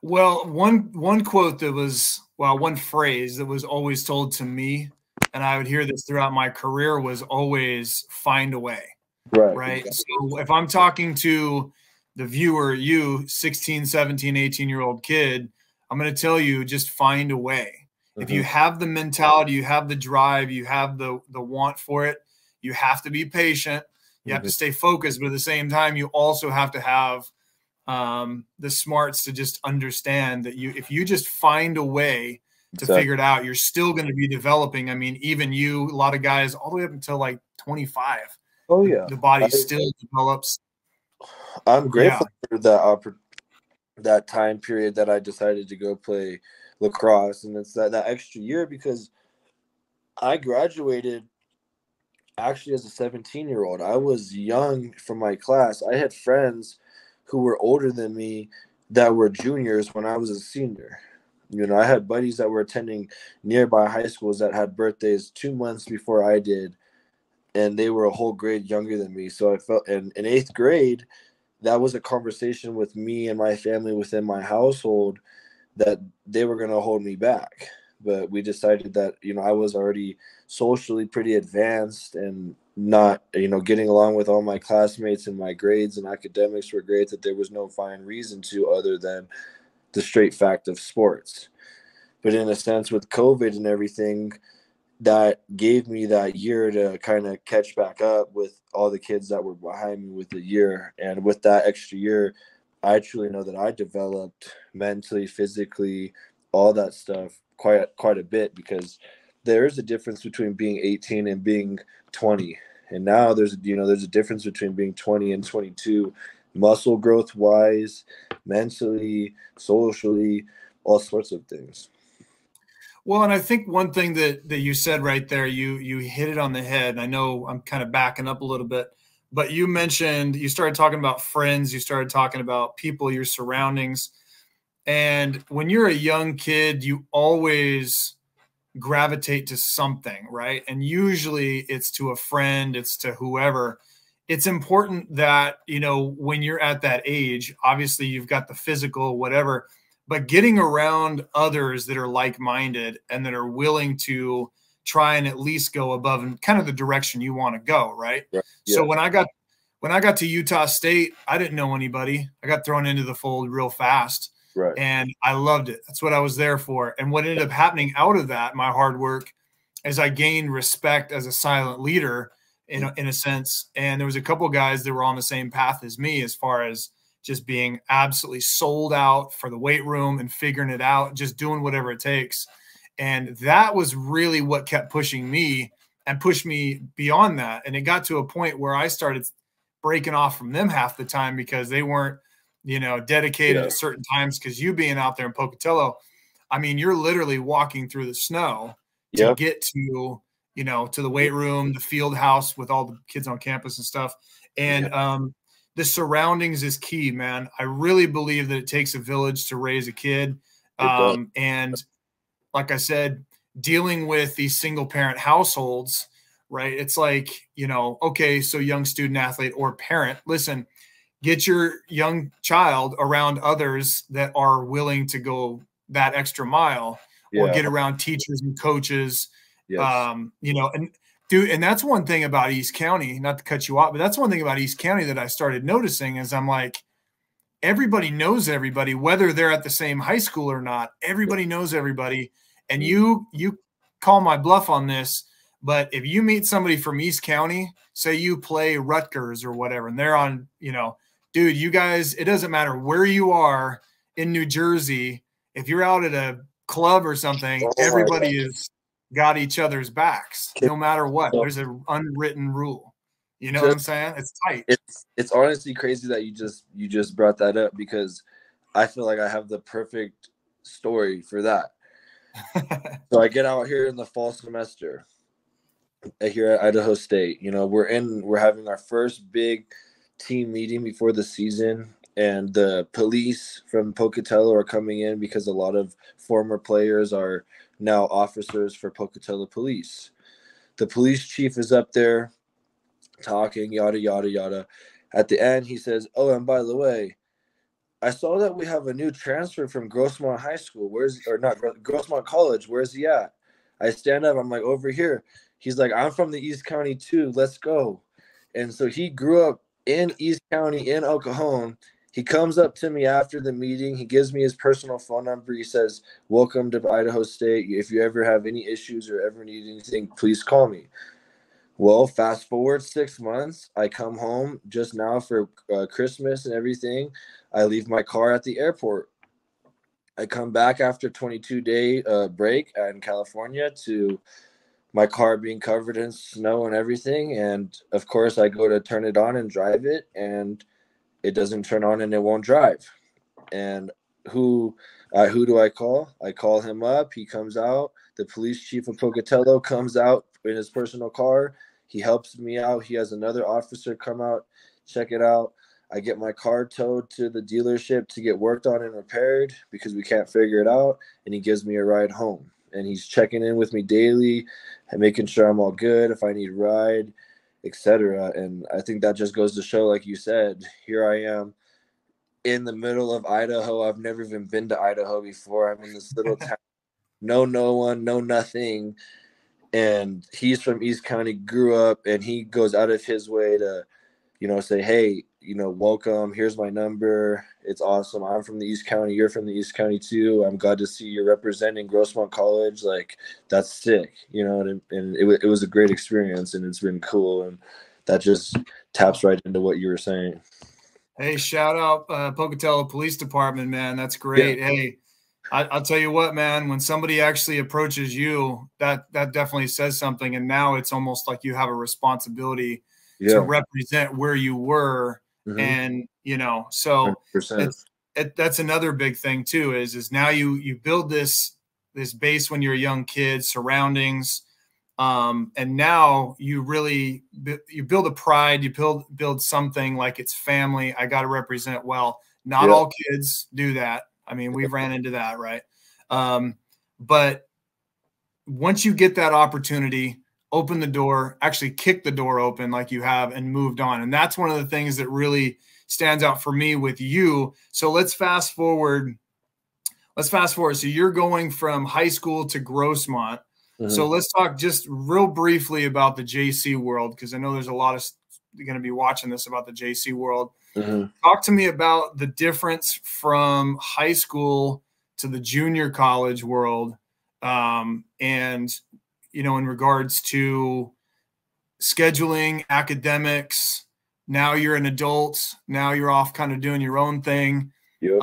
[SPEAKER 1] Well, one quote that was, well, one phrase that was always told to me, and I would hear this throughout my career, was always find a way. Right. Exactly. So if I'm talking to the viewer, you 16, 17, 18-year-old kid, I'm going to tell you, just find a way. Mm-hmm. If you have the mentality, you have the drive, you have the want for it, you have to be patient. You have to stay focused, but at the same time, you also have to have the smarts to just understand that if you just find a way to figure it out, you're still going to be developing. I mean, even you, a lot of guys, all the way up until like 25.
[SPEAKER 2] Oh yeah,
[SPEAKER 1] the body still develops.
[SPEAKER 2] I'm grateful for that time period that I decided to go play lacrosse, and it's that extra year, because I graduated actually as a 17-year-old. I was young from my class. I had friends who were older than me that were juniors when I was a senior. You know, I had buddies that were attending nearby high schools that had birthdays 2 months before I did, and they were a whole grade younger than me. So I felt in 8th grade, that was a conversation with me and my family within my household that they were going to hold me back. But we decided that, you know, I was already socially pretty advanced and not, you know, getting along with all my classmates, and my grades and academics were great, that there was no fine reason to other than the straight fact of sports. But in a sense, with COVID and everything, that gave me that year to kind of catch back up with all the kids that were behind me with the year. And with that extra year, I truly know that I developed mentally, physically, all that stuff quite a bit, because there is a difference between being 18 and being 20. And now there's a difference between being 20 and 22, muscle growth wise, mentally, socially, all sorts of things.
[SPEAKER 1] Well, and I think one thing that you said right there, you hit it on the head. And I know I'm kind of backing up a little bit, but you started talking about friends, you started talking about people, your surroundings. And when you're a young kid, you always gravitate to something, right? And usually it's to a friend, it's to whoever. It's important that, you know, when you're at that age, obviously you've got the physical, whatever, but getting around others that are like-minded and that are willing to try and at least go above and kind of the direction you want to go. Right.
[SPEAKER 2] Right.
[SPEAKER 1] So
[SPEAKER 2] Yeah.
[SPEAKER 1] when I got to Utah State, I didn't know anybody. I got thrown into the fold real fast.
[SPEAKER 2] Right.
[SPEAKER 1] And I loved it. That's what I was there for. And what ended up happening out of that, my hard work, is I gained respect as a silent leader in a sense. And there was a couple of guys that were on the same path as me as far as just being absolutely sold out for the weight room and figuring it out, just doing whatever it takes. And that was really what kept pushing me and pushed me beyond that. And it got to a point where I started breaking off from them half the time because they weren't, dedicated at certain times. Because you being out there in Pocatello, I mean, you're literally walking through the snow to get to, to the weight room, the field house with all the kids on campus and stuff. And the surroundings is key, man. I really believe that it takes a village to raise a kid. And like I said, dealing with these single parent households, right? It's like, okay, so young student athlete or parent, listen, get your young child around others that are willing to go that extra mile, or get around teachers and coaches. And dude, and that's one thing about East County, not to cut you off, but that's one thing about East County that I started noticing is I'm like, everybody knows everybody, whether they're at the same high school or not. Everybody knows everybody. And you call my bluff on this, but if you meet somebody from East County, say you play Rutgers or whatever, and they're on, dude, you guys, it doesn't matter where you are in New Jersey. If you're out at a club or something, everybody has got each other's backs, no matter what. There's an unwritten rule. You know what I'm saying? It's tight.
[SPEAKER 2] It's honestly crazy that you just brought that up, because I feel like I have the perfect story for that. So I get out here in the fall semester here at Idaho State. We're having our first big team meeting before the season, and the police from Pocatello are coming in because a lot of former players are now officers for Pocatello Police. The police chief is up there talking, yada, yada, yada. At the end, he says, "Oh, and by the way, I saw that we have a new transfer from Grossmont High School. Grossmont College. Where's he at?" I stand up. I'm like, "Over here." He's like, "I'm from the East County too. Let's go." And so he grew up in East County in El Cajon. He comes up to me after the meeting. He gives me his personal phone number. He says, "Welcome to Idaho State. If you ever have any issues or ever need anything, please call me." Well, fast forward 6 months. I come home just now for Christmas and everything. I leave my car at the airport. I come back after 22-day break in California to my car being covered in snow and everything. And, of course, I go to turn it on and drive it, and it doesn't turn on and it won't drive. And who do I call? I call him up. He comes out. The police chief of Pocatello comes out in his personal car. He helps me out. He has another officer come out, check it out. I get my car towed to the dealership to get worked on and repaired because we can't figure it out. And he gives me a ride home. And he's checking in with me daily and making sure I'm all good, if I need a ride, etc. And I think that just goes to show, like you said, here I am in the middle of Idaho. I've never even been to Idaho before. I'm in this little town. No one, no nothing. And he's from East County, grew up, and he goes out of his way to, say, "Hey, welcome. Here's my number. It's awesome. I'm from the East County. You're from the East County too. I'm glad to see you're representing Grossmont College. Like, that's sick." And it was a great experience, and it's been cool. And that just taps right into what you were saying.
[SPEAKER 1] Hey, shout out Pocatello Police Department, man. That's great. Yeah. Hey, I'll tell you what, man, when somebody actually approaches you, that definitely says something. And now it's almost like you have a responsibility to represent where you were. Mm-hmm. And, so that's another big thing too, is now you build this base when you're a young kid, surroundings. And now you build a pride, you build something like it's family. I got to represent well. Not all kids do that. I mean, we've ran into that, right? But once you get that opportunity, open the door, actually kick the door open like you have and moved on. And that's one of the things that really stands out for me with you. So let's fast forward let's fast forward. So you're going from high school to Grossmont.
[SPEAKER 2] Mm-hmm.
[SPEAKER 1] So let's talk just real briefly about the JC world, because I know there's a lot of going to be watching this about the JC world.
[SPEAKER 2] Mm-hmm.
[SPEAKER 1] Talk to me about the difference from high school to the junior college world, and in regards to scheduling, academics. Now you're an adult. Now you're off kind of doing your own thing.
[SPEAKER 2] Yep.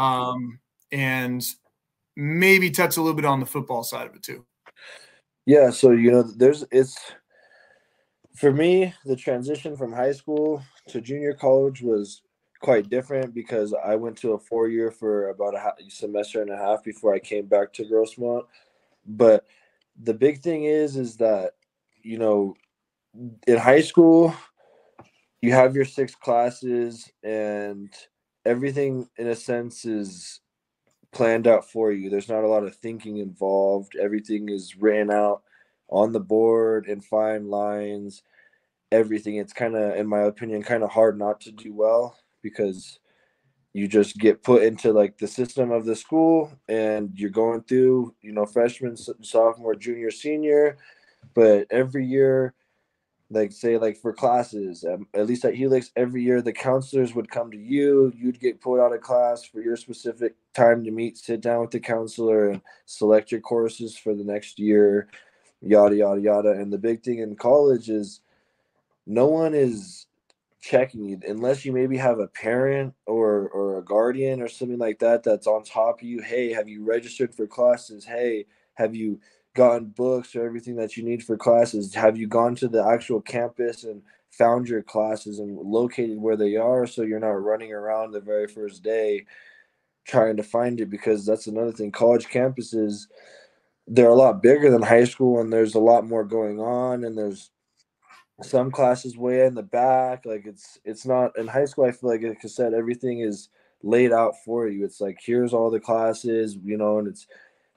[SPEAKER 1] And maybe touch a little bit on the football side of it too.
[SPEAKER 2] Yeah. So, for me, the transition from high school to junior college was quite different because I went to a 4-year for about a semester and a half before I came back to Grossmont. But the big thing is that, in high school, you have your 6 classes and everything in a sense is planned out for you. There's not a lot of thinking involved. Everything is written out on the board in fine lines. Everything. It's kind of, in my opinion, kind of hard not to do well because you just get put into like the system of the school and you're going through, freshman, sophomore, junior, senior. But every year, like for classes, at least at Helix, every year the counselors would come to you. You'd get pulled out of class for your specific time to meet, sit down with the counselor and select your courses for the next year, yada, yada, yada. And the big thing in college is no one is checking you unless you maybe have a parent or a guardian or something like that that's on top of you. Hey, have you registered for classes? Hey, have you gotten books or everything that you need for classes? Have you gone to the actual campus and found your classes and located where they are so you're not running around the very first day trying to find it? Because that's another thing. College campuses, they're a lot bigger than high school and there's a lot more going on, and there's some classes way in the back. Like it's not in high school. I feel like I said, everything is laid out for you. It's like, here's all the classes, and it's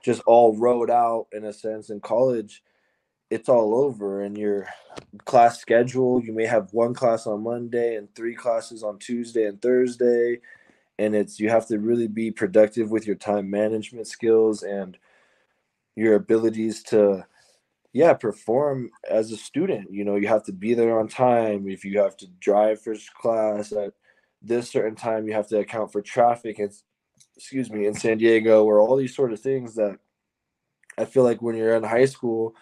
[SPEAKER 2] just all wrote out in a sense. In college, it's all over in your class schedule. You may have 1 class on Monday and 3 classes on Tuesday and Thursday. And you have to really be productive with your time management skills and your abilities to perform as a student. You have to be there on time. If you have to drive first class at this certain time, you have to account for traffic in San Diego, or all these sort of things that I feel like when you're in high school,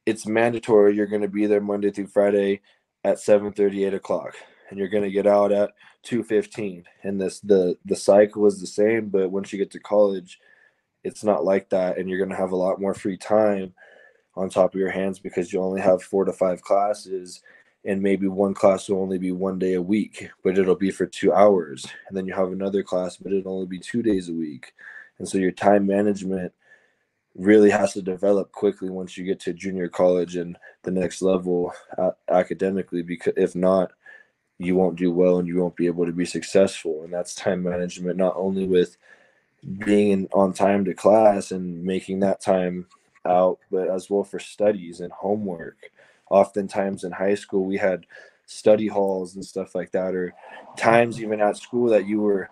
[SPEAKER 2] it's mandatory. You're going to be there Monday through Friday at 7:30, 8 o'clock, and you're going to get out at 2:15. And the cycle is the same, but once you get to college, it's not like that, and you're going to have a lot more free time on top of your hands because you only have 4 to 5 classes, and maybe one class will only be 1 day a week, but it'll be for 2 hours. And then you have another class, but it'll only be 2 days a week. And so your time management really has to develop quickly once you get to junior college and the next level academically, because if not, you won't do well and you won't be able to be successful. And that's time management, not only with being on time to class and making that time out, but as well for studies and homework. Oftentimes in high school, we had study halls and stuff like that, or times even at school that you were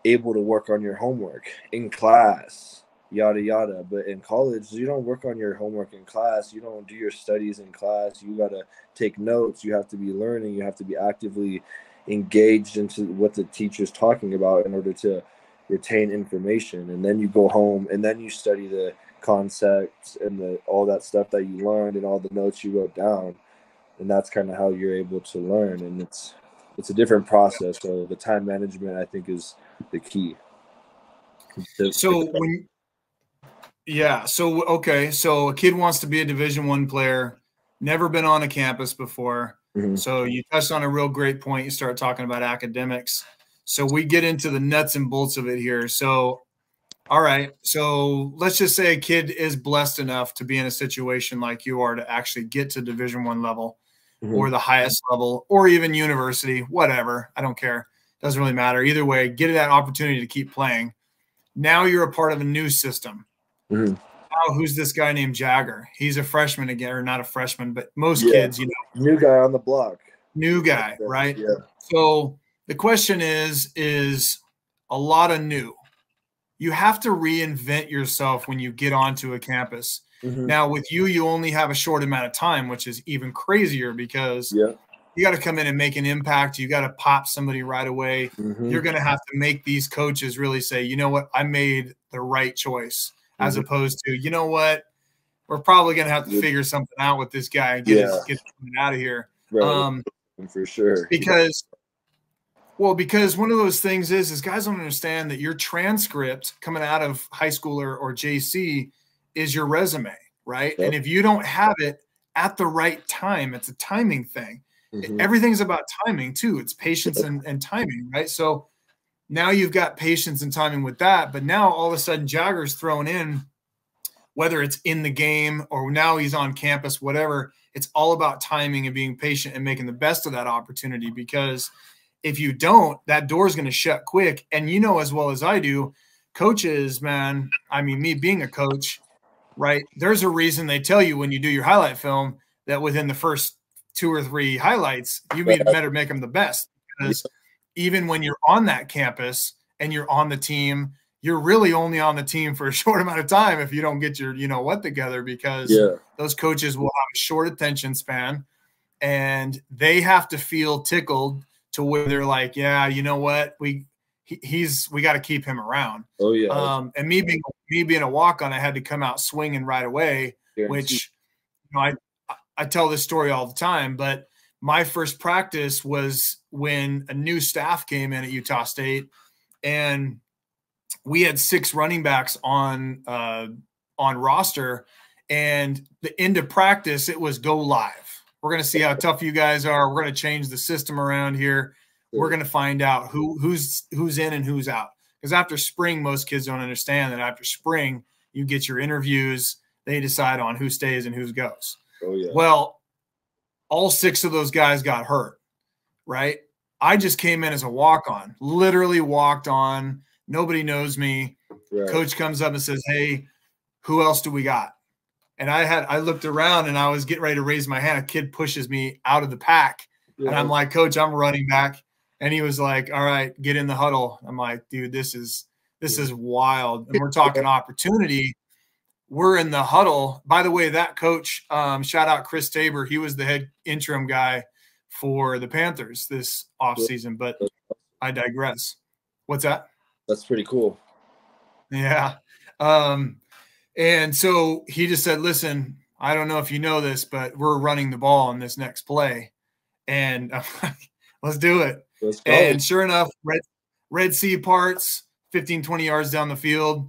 [SPEAKER 2] able to work on your homework in class, yada, yada. But in college, you don't work on your homework in class. You don't do your studies in class. You got to take notes. You have to be learning. You have to be actively engaged into what the teacher's talking about in order to retain information. And then you go home and then you study the concepts and all that stuff that you learned and all the notes you wrote down. And that's kind of how you're able to learn. And it's a different process. So the time management, I think, is the key.
[SPEAKER 1] So a kid wants to be a Division I player, never been on a campus before.
[SPEAKER 2] Mm-hmm.
[SPEAKER 1] So you touched on a real great point. You start talking about academics. So we get into the nuts and bolts of it here. So, all right. So let's just say a kid is blessed enough to be in a situation like you are to actually get to Division I level, mm-hmm. or the highest level, or even university, whatever. I don't care. Doesn't really matter. Either way, get that opportunity to keep playing. Now you're a part of a new system.
[SPEAKER 2] Mm-hmm.
[SPEAKER 1] Now, who's this guy named Jagger? He's a freshman again, or not a freshman, but most kids,
[SPEAKER 2] new guy on the block.
[SPEAKER 1] New guy, right?
[SPEAKER 2] Yeah.
[SPEAKER 1] So the question is a lot of new. you have to reinvent yourself when you get onto a campus.
[SPEAKER 2] Mm-hmm.
[SPEAKER 1] Now with you only have a short amount of time, which is even crazier because you got to come in and make an impact. You got to pop somebody right away.
[SPEAKER 2] Mm-hmm.
[SPEAKER 1] You're going to have to make these coaches really say, you know what, I made the right choice, as opposed to, you know what, we're probably going to have to figure something out with this guy and get him out of here.
[SPEAKER 2] Right. For sure.
[SPEAKER 1] Because one of those things is guys don't understand that your transcript coming out of high school or JC is your resume, right?
[SPEAKER 2] Yep.
[SPEAKER 1] And if you don't have it at the right time, it's a timing thing. Everything's about timing too. It's patience and timing, right? So now you've got patience and timing with that, but now all of a sudden Jagger's thrown in, whether it's in the game or now he's on campus, whatever, it's all about timing and being patient and making the best of that opportunity, because if you don't, that door's going to shut quick. And you know as well as I do, coaches, man, I mean, me being a coach, right, there's a reason they tell you when you do your highlight film that within the first 2 or 3 highlights, you better make them the best, because even when you're on that campus and you're on the team, you're really only on the team for a short amount of time if you don't get your together, because those coaches will have a short attention span and they have to feel tickled to where they're like, yeah, you know what, we got to keep him around.
[SPEAKER 2] Oh yeah.
[SPEAKER 1] And me being a walk-on, I had to come out swinging right away, which I tell this story all the time, but my first practice was when a new staff came in at Utah State, and we had 6 running backs on roster, and the end of practice, it was go live. We're going to see how tough you guys are. We're going to change the system around here. We're going to find out who's in and who's out. Because after spring, most kids don't understand that after spring, you get your interviews. They decide on who stays and who goes.
[SPEAKER 2] Oh, yeah.
[SPEAKER 1] Well, all 6 of those guys got hurt, right? I just came in as a walk-on, literally walked on. Nobody knows me.
[SPEAKER 2] Right.
[SPEAKER 1] Coach comes up and says, hey, who else do we got? And I looked around and I was getting ready to raise my hand. A kid pushes me out of the pack. Yeah. And I'm like, Coach, I'm running back. And he was like, all right, get in the huddle. I'm like, dude, this is wild. And we're talking opportunity. We're in the huddle. By the way, that coach, shout out Chris Tabor. He was the head interim guy for the Panthers this offseason, but I digress. What's that?
[SPEAKER 2] That's pretty cool.
[SPEAKER 1] Yeah. And so he just said, listen, I don't know if you know this, but we're running the ball in this next play. And I'm like, let's do it.
[SPEAKER 2] Let's go.
[SPEAKER 1] And sure enough, Red Sea parts, 15, 20 yards down the field.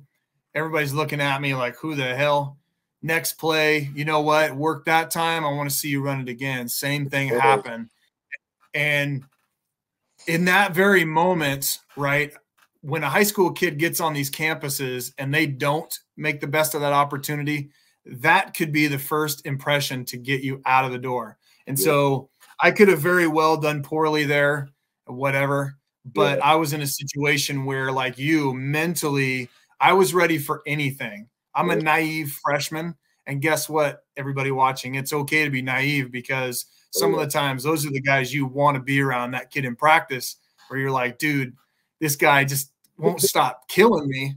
[SPEAKER 1] Everybody's looking at me like, who the hell? Next play, you know what? Worked that time. I want to see you run it again. Same thing happened. And in that very moment, right, when a high school kid gets on these campuses and they don't make the best of that opportunity, that could be the first impression to get you out of the door. And so I could have very well done poorly there, whatever, but I was in a situation where, like you, mentally, I was ready for anything. I'm a naive freshman, and guess what, everybody watching, it's okay to be naive, because some of the times those are the guys you want to be around, that kid in practice where you're like, dude, this guy just won't stop killing me.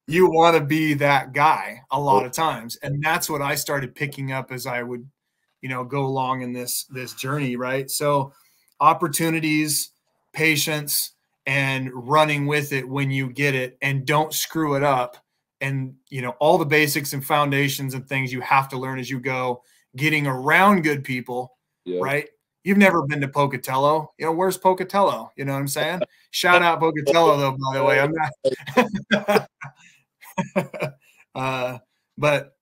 [SPEAKER 1] You want to be that guy a lot of times. And that's what I started picking up as I would, go along in this journey, right? So opportunities, patience, and running with it when you get it, and don't screw it up. And, all the basics and foundations and things you have to learn as you go, getting around good people, right? You've never been to Pocatello. Where's Pocatello? You know what I'm saying? Shout out Pocatello, though, by the way. I'm not. But,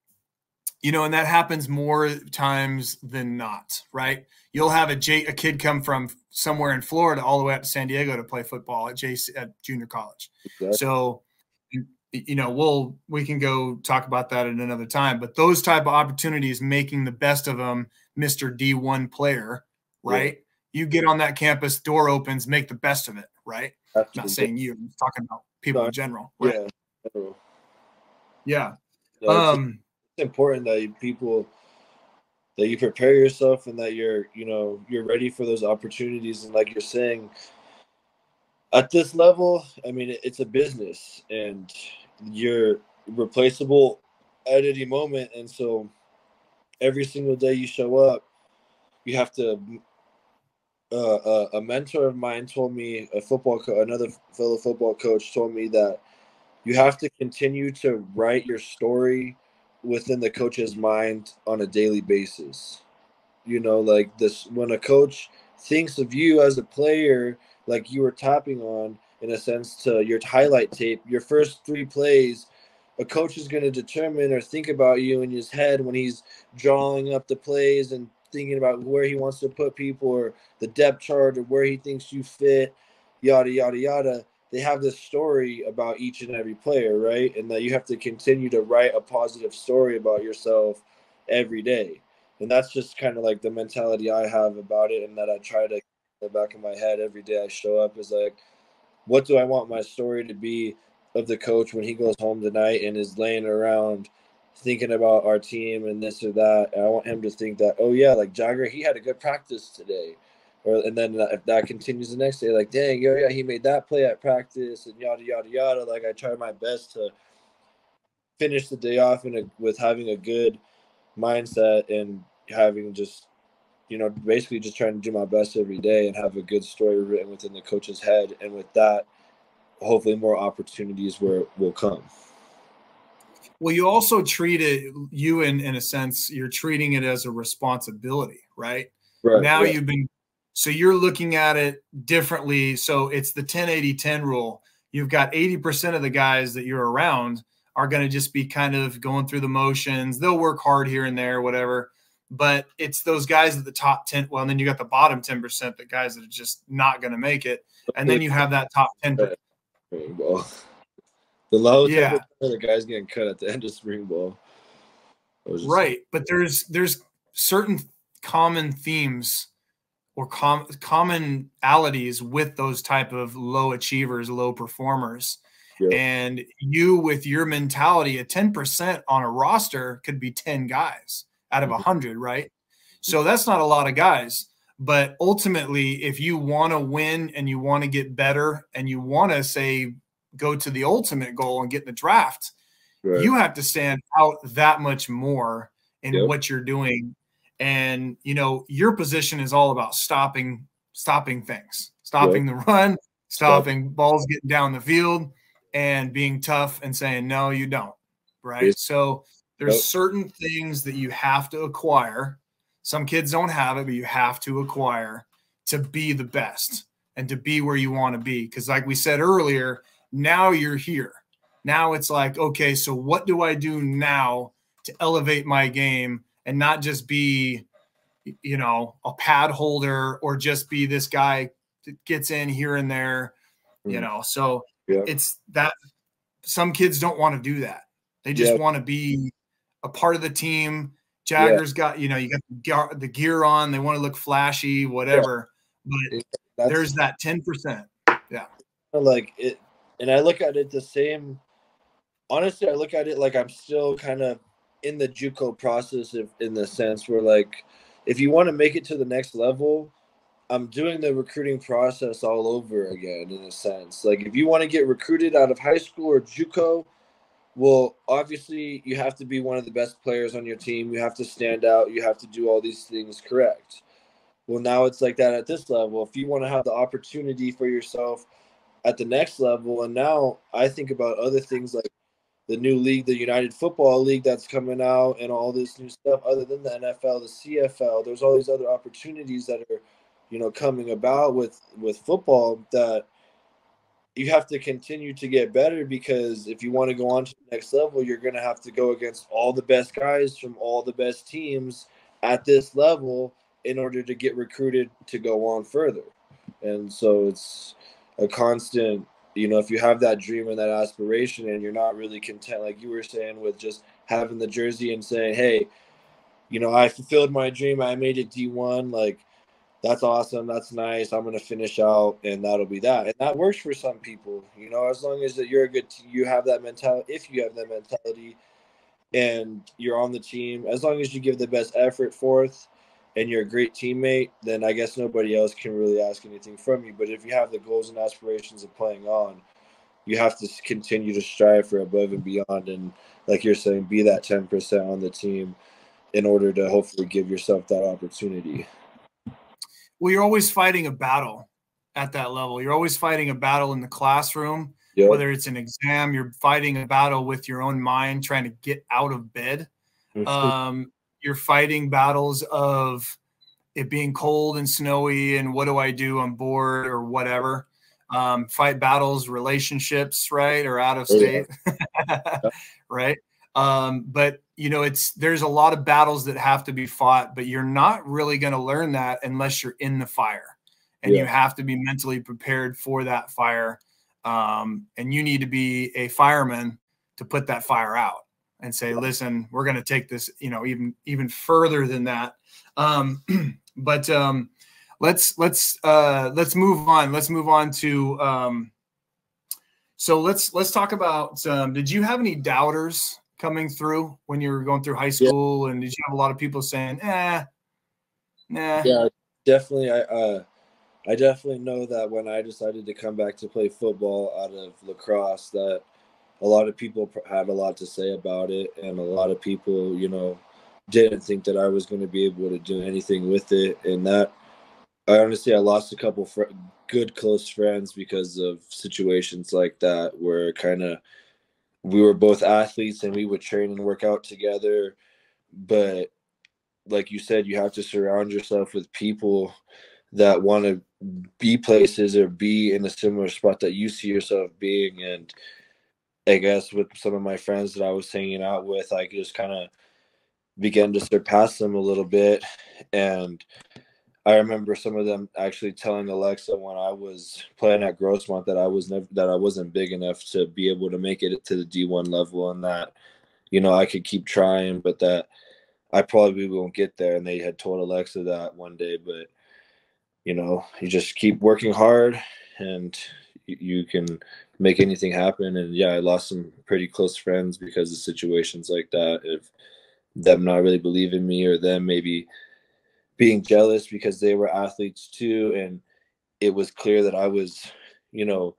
[SPEAKER 1] and that happens more times than not, right? You'll have a kid come from somewhere in Florida all the way up to San Diego to play football at junior college. Exactly. So, we can go talk about that at another time. But those type of opportunities, making the best of them, Mr. D1 player, right? You get on that campus, door opens, make the best of it, right? I'm not saying you, I'm talking about people in general. Right? Yeah.
[SPEAKER 2] It's important that you prepare yourself and that you're ready for those opportunities. And like you're saying, At this level, I mean, it's a business, and you're replaceable at any moment. And so every single day you show up, you have to. A mentor of mine told me, another fellow football coach told me that you have to continue to write your story within the coach's mind on a daily basis. You know, like this, when a coach thinks of you as a player, like you were tapping on, in a sense, to your highlight tape, your first 3 plays, a coach is going to determine or think about you in his head when he's drawing up the plays and thinking about where he wants to put people, or the depth chart, or where he thinks you fit, yada, yada, yada. They have this story about each and every player, right? And that you have to continue to write a positive story about yourself every day. And that's just kind of like the mentality I have about it, and that I try to in the back of my head every day I show up is like, what do I want my story to be of the coach when he goes home tonight and is laying around thinking about our team and this or that. And I want him to think that, oh yeah, like Jagger, he had a good practice today. And then if that continues the next day, like, dang, yeah, he made that play at practice and yada, yada, yada. Like, I try my best to finish the day off with having a good mindset and having just, basically just trying to do my best every day and have a good story written within the coach's head. And with that, hopefully more opportunities will come.
[SPEAKER 1] Well, you also treat it, in a sense, you're treating it as a responsibility, right?
[SPEAKER 2] Right.
[SPEAKER 1] Now
[SPEAKER 2] yeah.
[SPEAKER 1] So you're looking at it differently. So it's the 10-80-10 rule. You've got 80% of the guys that you're around are going to just be kind of going through the motions. They'll work hard here and there, whatever. But it's those guys at the top 10. Well, and then you got the bottom 10%, the guys that are just not going to make it. And then you have that top 10%.
[SPEAKER 2] Ball. The low 10%
[SPEAKER 1] Yeah.
[SPEAKER 2] of the guys getting cut at the end of spring ball.
[SPEAKER 1] Right. But there's certain common themes or commonalities with those type of low achievers, low performers. Yeah. And you, with your mentality, a 10% on a roster could be 10 guys out of 100, right? So that's not a lot of guys. But ultimately, if you want to win and you want to get better and you want to, say, go to the ultimate goal and get in the draft, right, you have to stand out that much more in what you're doing. And, your position is all about stopping things, stopping the run, stopping balls getting down the field, and being tough and saying, no, you don't. Right. So there's certain things that you have to acquire. Some kids don't have it, but you have to acquire to be the best and to be where you want to be. Because like we said earlier, now you're here. Now it's like, okay, so what do I do now to elevate my game and not just be, a pad holder or just be this guy that gets in here and there, So it's that some kids don't want to do that. They just want to be a part of the team. Jaggers got, you got the gear on. They want to look flashy, whatever. But there's that 10%. Yeah.
[SPEAKER 2] Like it, and I look at it the same. Honestly, I look at it like I'm still kind of in the JUCO process in the sense where, like, if you want to make it to the next level, I'm doing the recruiting process all over again in a sense. Like, if you want to get recruited out of high school or JUCO, well, obviously you have to be one of the best players on your team. You have to stand out. You have to do all these things correct. Well, now it's like that at this level. If you want to have the opportunity for yourself at the next level, and now I think about other things like the new league, the United Football League that's coming out, and all this new stuff other than the NFL, the CFL. There's all these other opportunities that are, coming about with football that you have to continue to get better, because if you want to go on to the next level, you're going to have to go against all the best guys from all the best teams at this level in order to get recruited to go on further. And so it's a constant, if you have that dream and that aspiration and you're not really content, like you were saying, with just having the jersey and saying, hey, I fulfilled my dream. I made it D1. Like, that's awesome. That's nice. I'm going to finish out and that'll be that. And that works for some people, as long as that you're a good, you have that mentality. If you have that mentality and you're on the team, as long as you give the best effort forth and you're a great teammate, then I guess nobody else can really ask anything from you. But if you have the goals and aspirations of playing on, you have to continue to strive for above and beyond. And like you're saying, be that 10% on the team in order to hopefully give yourself that opportunity.
[SPEAKER 1] Well, you're always fighting a battle at that level. You're always fighting a battle in the classroom,
[SPEAKER 2] Yep.
[SPEAKER 1] whether it's an exam, you're fighting a battle with your own mind, trying to get out of bed. You're fighting battles of it being cold and snowy and what do I do? I'm bored or whatever. Fight battles, relationships, right? Or out of state, right? But you know, there's a lot of battles that have to be fought, but you're not really going to learn that unless you're in the fire, and you have to be mentally prepared for that fire. And you need to be a fireman to put that fire out and say, listen, we're going to take this, you know, even further than that. But let's move on. Let's move on to, so let's talk about, did you have any doubters coming through when you were going through high school? And did you have a lot of people saying, nah?
[SPEAKER 2] Yeah, definitely. I definitely know that when I decided to come back to play football out of lacrosse, that a lot of people had a lot to say about it. And a lot of people, you know, didn't think that I was going to be able to do anything with it. And that, I lost a couple good close friends because of situations like that, where we were both athletes and we would train and work out together. But like you said, you have to surround yourself with people that want to be places or be in a similar spot that you see yourself being. And I guess with some of my friends that I was hanging out with, I just kind of began to surpass them a little bit. And I remember some of them actually telling Alexa when I was playing at Grossmont that I wasn't big enough to be able to make it to the D1 level, and that, you know, I could keep trying, but that I probably won't get there. And they had told Alexa that one day. But, you know, you just keep working hard and you can make anything happen. And yeah, I lost some pretty close friends because of situations like that, of them not really believing me, or them maybe being jealous because they were athletes too. And it was clear that I was, you know,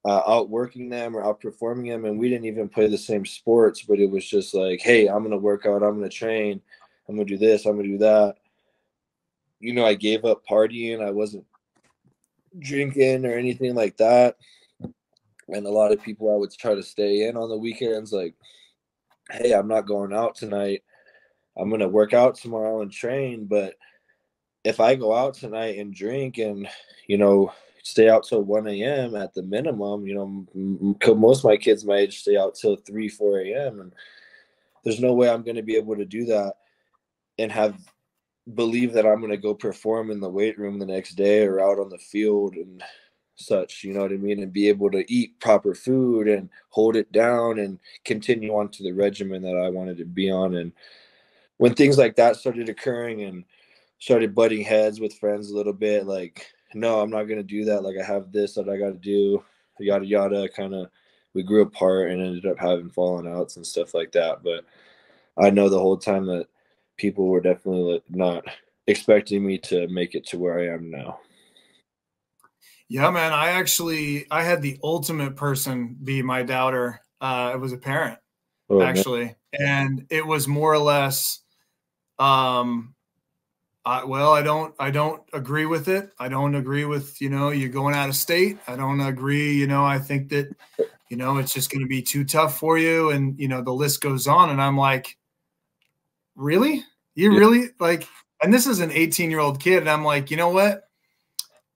[SPEAKER 2] outworking them or outperforming them. And we didn't even play the same sports, but it was just like, hey, I'm going to work out, I'm going to train, I'm going to do this, I'm going to do that. You know, I gave up partying. I wasn't drinking or anything like that. And a lot of people, I would try to stay in on the weekends, like, hey, I'm not going out tonight, I'm going to work out tomorrow and train. But if I go out tonight and drink and, you know, stay out till 1 a.m. at the minimum, you know, most of my kids my age stay out till 3, 4 a.m. And there's no way I'm going to be able to do that and believe that I'm going to go perform in the weight room the next day or out on the field and such, you know what I mean? And be able to eat proper food and hold it down and continue on to the regimen that I wanted to be on. And when things like that started occurring and started butting heads with friends a little bit, like, no, I'm not going to do that. Like, I have this that I got to do, yada, yada. Kind of, we grew apart and ended up having fallen outs and stuff like that. But I know the whole time that people were definitely not expecting me to make it to where I am now.
[SPEAKER 1] Yeah, man. I had the ultimate person be my doubter. It was a parent, actually. Man. And it was more or less, well, I don't agree with it. I don't agree with, you know, you going out of state. I don't agree. You know, I think that, you know, it's just going to be too tough for you. And, you know, the list goes on. And I'm like, really? You really like, and this is an 18-year-old kid. And I'm like, you know what?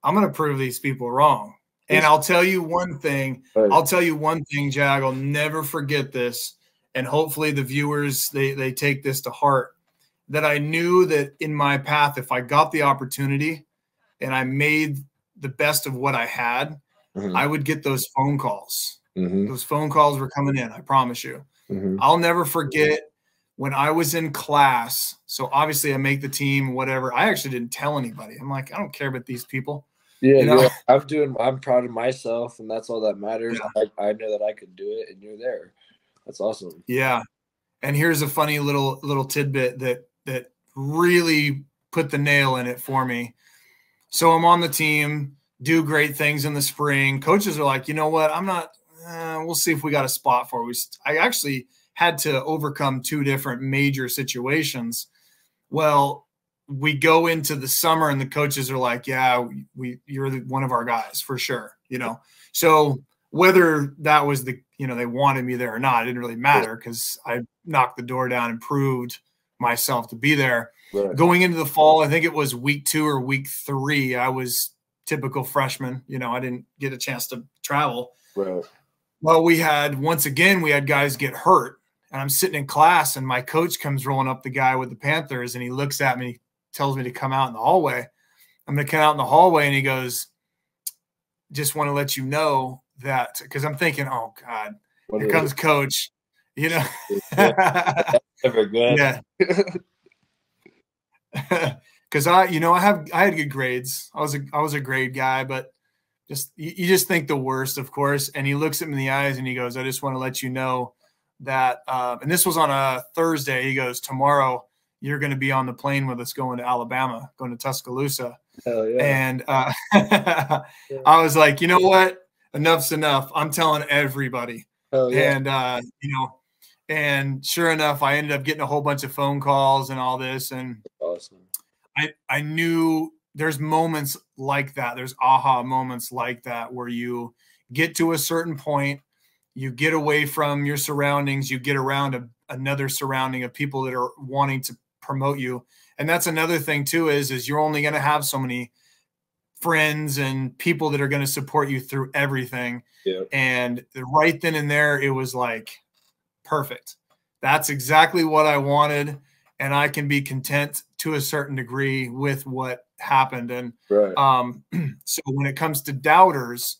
[SPEAKER 1] I'm going to prove these people wrong. And I'll tell you one thing. Jag, I'll never forget this. And hopefully the viewers, they take this to heart, that I knew that in my path, if I got the opportunity and I made the best of what I had, I would get those phone calls. Those phone calls were coming in, I promise you. I'll never forget when I was in class. So obviously I make the team, whatever. I actually didn't tell anybody. I'm like, I don't care about these people.
[SPEAKER 2] Yeah, you know? I'm proud of myself, and that's all that matters. Yeah. I know that I could do it, and you're there. That's awesome.
[SPEAKER 1] Yeah. And here's a funny little tidbit that really put the nail in it for me. So I'm on the team, do great things in the spring. Coaches are like, you know what? I'm not, we'll see if we got a spot for it. I actually had to overcome 2 different major situations. Well, we go into the summer and the coaches are like, yeah, you're one of our guys for sure. So whether that was they wanted me there or not, it didn't really matter because I knocked the door down and proved myself to be there. Right. Going into the fall, I think it was week 2 or week 3, I was typical freshman. I didn't get a chance to travel.
[SPEAKER 2] Right.
[SPEAKER 1] Well, we had guys get hurt, and I'm sitting in class, and my coach comes rolling up, the guy with the Panthers, and he looks at me, tells me to come out in the hallway. I'm going to come out in the hallway, and he goes, just want to let you know that, because I'm thinking, oh God, here comes coach,
[SPEAKER 2] Yeah. Never good.
[SPEAKER 1] Yeah. Because I had good grades. I was a grade guy, but you just think the worst, of course. And he looks at me in the eyes and he goes, I just want to let you know that, and this was on a Thursday. He goes, tomorrow you're going to be on the plane with us going to Alabama, going to Tuscaloosa.
[SPEAKER 2] Hell yeah.
[SPEAKER 1] And I was like, you know what? Enough's enough. I'm telling everybody.
[SPEAKER 2] Hell yeah.
[SPEAKER 1] And, and sure enough, I ended up getting a whole bunch of phone calls and all this. And
[SPEAKER 2] awesome.
[SPEAKER 1] I knew there's moments like that. There's aha moments like that where you get to a certain point, you get away from your surroundings, you get around another surrounding of people that are wanting to promote you. And that's another thing too, is you're only going to have so many friends and people that are going to support you through everything.
[SPEAKER 2] Yeah.
[SPEAKER 1] And right then and there, it was like, perfect. That's exactly what I wanted. And I can be content to a certain degree with what happened. And
[SPEAKER 2] right.
[SPEAKER 1] So when it comes to doubters,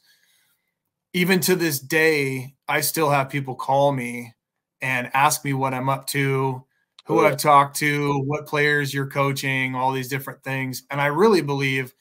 [SPEAKER 1] even to this day, I still have people call me and ask me what I'm up to, who I've talked to, what players you're coaching, all these different things. And I really believe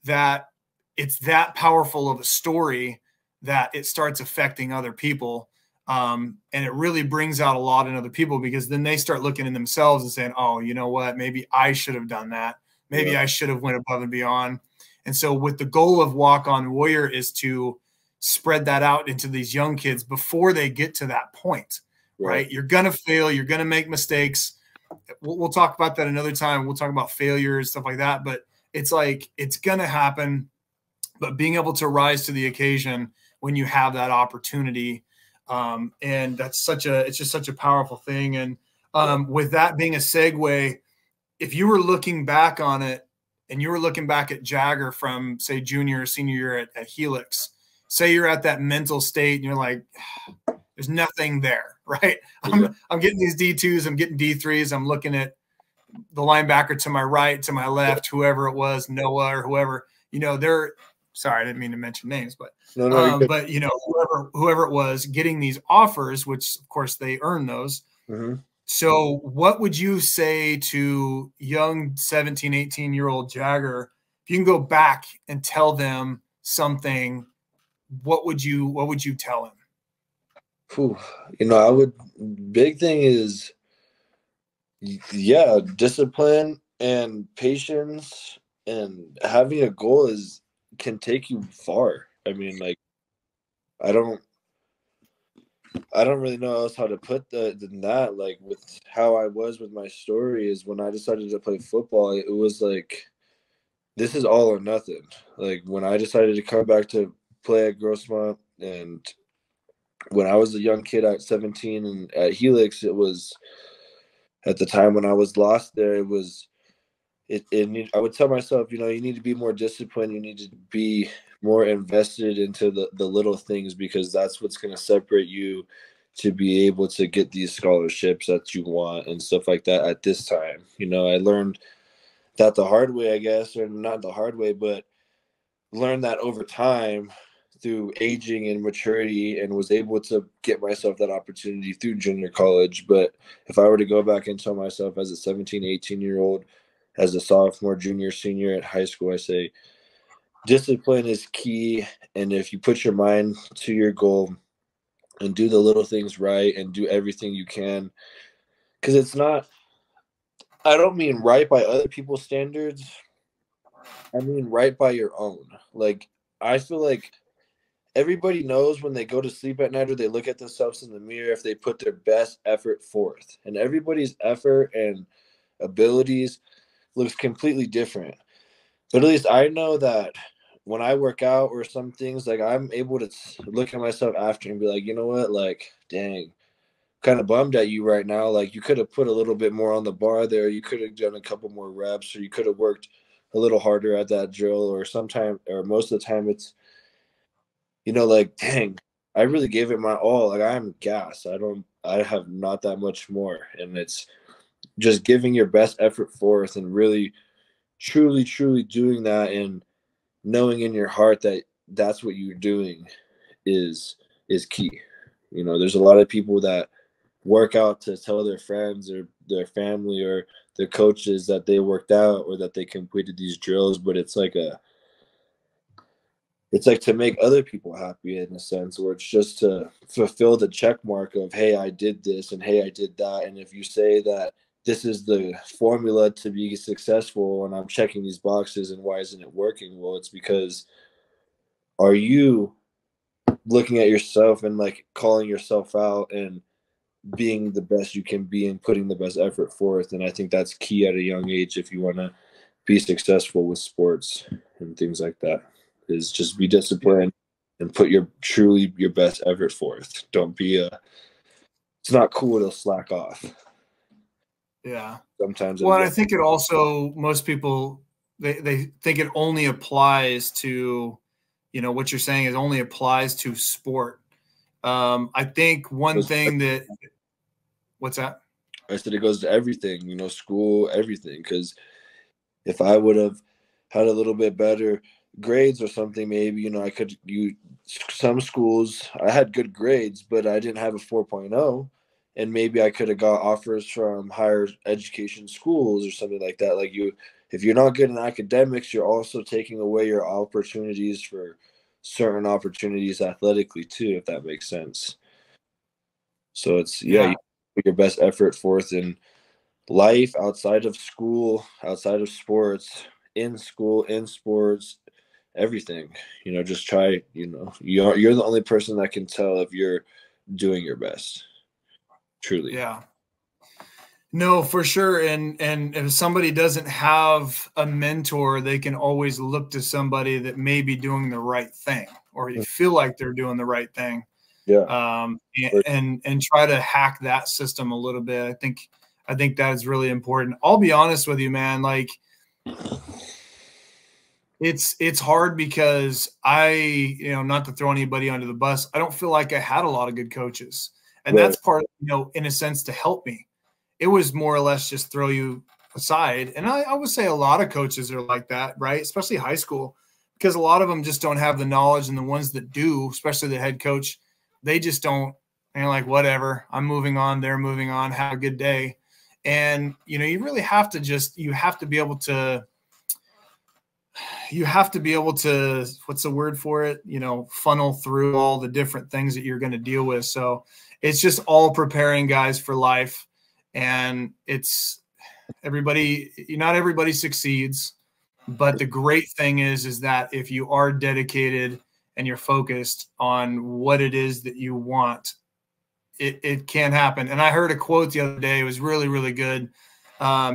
[SPEAKER 1] that it's that powerful of a story that it starts affecting other people. And it really brings out a lot in other people, because then they start looking in themselves and saying, oh, you know what, maybe I should have done that. Maybe I should have went above and beyond. And so with the goal of Walk On Warrior is to spread that out into these young kids before they get to that point, right? You're going to fail. You're going to make mistakes. We'll talk about that another time. We'll talk about failures, stuff like that. But it's like, it's going to happen. But being able to rise to the occasion when you have that opportunity, and it's just such a powerful thing. And with that being a segue, if you were looking back on it and you were looking back at Jagger from, say, junior or senior year at Helix, say you're at that mental state and you're like, there's nothing there, right? I'm getting these D2s, I'm getting D3s, I'm looking at the linebacker to my right, to my left, whoever it was, Noah or whoever, they're – sorry, I didn't mean to mention names, but but whoever it was getting these offers, which of course they earn those.
[SPEAKER 2] Mm-hmm.
[SPEAKER 1] So what would you say to young 17, 18-year-old Jagger? If you can go back and tell them something, what would you tell him?
[SPEAKER 2] Big thing is, discipline and patience and having a goal can take you far. I mean, like, I don't really know else how to put than that. Like, with how I was with my story is when I decided to play football, it was like, this is all or nothing. Like, when I decided to come back to play at Grossmont, and when I was a young kid at 17 and at Helix, it was at the time when I was lost there, it was I would tell myself, you need to be more disciplined. You need to be more invested into the little things, because that's what's going to separate you to be able to get these scholarships that you want and stuff like that at this time. I learned that the hard way, I guess, or not the hard way, but learned that over time through aging and maturity, and was able to get myself that opportunity through junior college. But if I were to go back and tell myself as a 17, 18-year-old, as a sophomore, junior, senior at high school, I say discipline is key. And if you put your mind to your goal and do the little things right and do everything you can, because it's not I don't mean right by other people's standards. I mean right by your own. Like, I feel like everybody knows when they go to sleep at night or they look at themselves in the mirror if they put their best effort forth. And everybody's effort and abilities looks completely different. But at least I know that when I work out or some things, like, I'm able to look at myself after and be like, you know what, like, dang, kind of bummed at you right now. Like, you could have put a little bit more on the bar there. You could have done a couple more reps, or you could have worked a little harder at that drill. Or sometime, or most of the time, it's, you know, like, dang, I really gave it my all. Like, I'm gassed. I have not that much more. And it's just giving your best effort forth and really, truly, truly doing that, and knowing in your heart that that's what you're doing is key. You know, there's a lot of people that work out to tell their friends or their family or their coaches that they worked out or that they completed these drills, but it's like to make other people happy in a sense, or it's just to fulfill the check mark of, hey, I did this and hey, I did that. And if you say that this is the formula to be successful and I'm checking these boxes and why isn't it working? Well, it's because, are you looking at yourself and like calling yourself out and being the best you can be and putting the best effort forth? And I think that's key at a young age if you want to be successful with sports and things like that, is just be disciplined and put your best effort forth. Don't be it's not cool to slack off.
[SPEAKER 1] Yeah.
[SPEAKER 2] Sometimes.
[SPEAKER 1] Well, I think it also, most people, they think it only applies to, you know, what you're saying is only applies to sport. I think one thing that, what's that?
[SPEAKER 2] I said it goes to everything, you know, school, everything. Because if I would have had a little bit better grades or something, maybe, you know, I could, some schools, I had good grades, but I didn't have a 4.0. And maybe I could have got offers from higher education schools or something like that. Like, if you're not good in academics, you're also taking away your opportunities for certain opportunities athletically too, if that makes sense. So it's, you put your best effort forth in life, outside of school, outside of sports, in school, in sports, everything. You know, just try, you know, you're the only person that can tell if you're doing your best. Truly.
[SPEAKER 1] Yeah. No, for sure. And if somebody doesn't have a mentor, they can always look to somebody that may be doing the right thing, or they feel like they're doing the right thing.
[SPEAKER 2] Yeah.
[SPEAKER 1] And try to hack that system a little bit. I think that is really important. I'll be honest with you, man. Like, it's hard because you know, not to throw anybody under the bus, I don't feel like I had a lot of good coaches. And that's part, you know, in a sense, to help me. It was more or less just throw you aside. And I would say a lot of coaches are like that, right? Especially high school, because a lot of them just don't have the knowledge, and the ones that do, especially the head coach, they just don't. And like, whatever, I'm moving on, they're moving on, have a good day. And, you know, you really have to you have to be able to, what's the word for it? You know, funnel through all the different things that you're going to deal with. So it's just all preparing guys for life. And it's not everybody succeeds, but the great thing is that if you are dedicated and you're focused on what it is that you want, it can happen. And I heard a quote the other day. It was really, really good.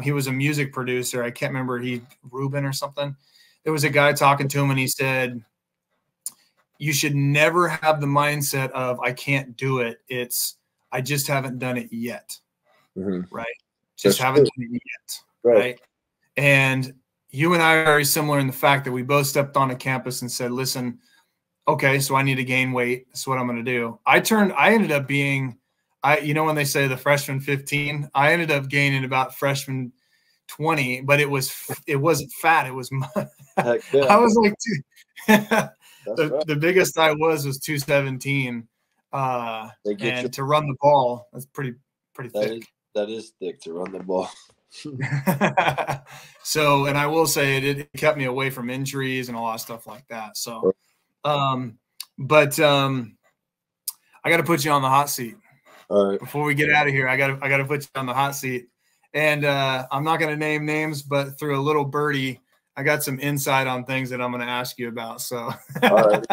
[SPEAKER 1] He was a music producer. I can't remember, Ruben or something. There was a guy talking to him, and he said, you should never have the mindset of, I can't do it. It's, I just haven't done it yet. Right. Just haven't done it yet. Right. And you and I are very similar in the fact that we both stepped on a campus and said, listen, okay, so I need to gain weight. That's what I'm going to do. I ended up being, you know, when they say the freshman 15, I ended up gaining about freshman 20, but it wasn't fat. It was, I was like, the biggest I was 217. And to run the ball, that's pretty thick.
[SPEAKER 2] That is thick to run the ball.
[SPEAKER 1] So, and I will say it kept me away from injuries and a lot of stuff like that. So, but I got to put you on the hot seat.
[SPEAKER 2] All right.
[SPEAKER 1] Before we get out of here, I got to put you on the hot seat. And I'm not going to name names, but through a little birdie, I got some insight on things that I'm going to ask you about. So,
[SPEAKER 2] all right,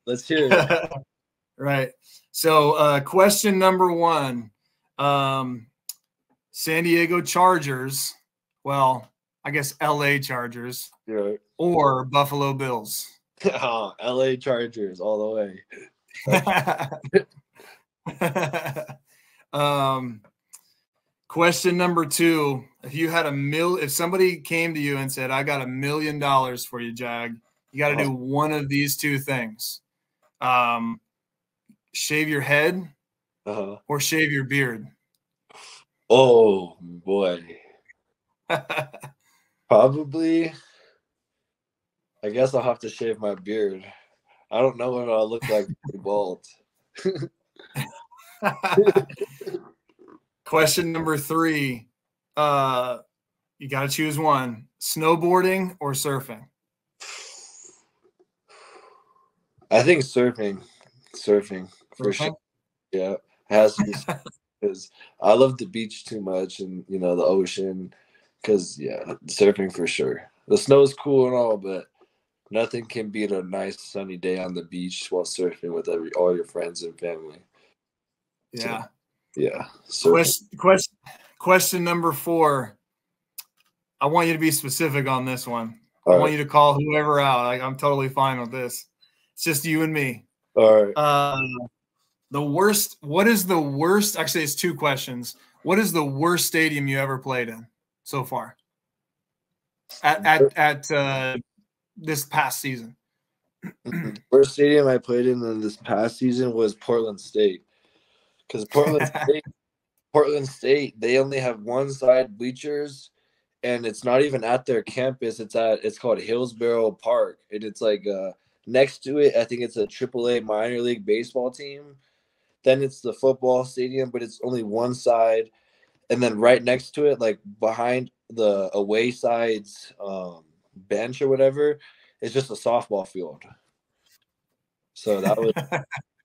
[SPEAKER 2] let's hear it.
[SPEAKER 1] Right. So, question number one, San Diego Chargers. Well, I guess LA Chargers,
[SPEAKER 2] Right.
[SPEAKER 1] or Buffalo Bills.
[SPEAKER 2] Oh, LA Chargers all the
[SPEAKER 1] way. Question number two, if you had if somebody came to you and said, I got $1 million for you, Jag, you got to do one of these two things. Shave your head or shave your beard.
[SPEAKER 2] Oh boy. Probably, I guess I'll have to shave my beard. I don't know what I'll look like bald.
[SPEAKER 1] Question number three. You got to choose one. Snowboarding or surfing?
[SPEAKER 2] I think surfing. Surfing for sure. Yeah. It has to be because I love the beach too much and, you know, the ocean. Because, yeah, surfing for sure. The snow is cool and all, but nothing can beat a nice sunny day on the beach while surfing with all your friends and family.
[SPEAKER 1] Yeah.
[SPEAKER 2] So, yeah.
[SPEAKER 1] Question number four. I want you to be specific on this one.
[SPEAKER 2] All
[SPEAKER 1] I want you to call whoever out. I'm totally fine with this. It's just you and me.
[SPEAKER 2] All right.
[SPEAKER 1] What is the worst? Actually, it's two questions. What is the worst stadium you ever played in so far? At this past season.
[SPEAKER 2] The worst stadium I played in this past season was Portland State. Because Portland State, they only have one side bleachers, and it's not even at their campus. It's called Hillsborough Park, and it's like next to it, I think it's a AAA minor league baseball team. Then it's the football stadium, but it's only one side, and then right next to it, like behind the away side's bench or whatever, it's just a softball field. So that was.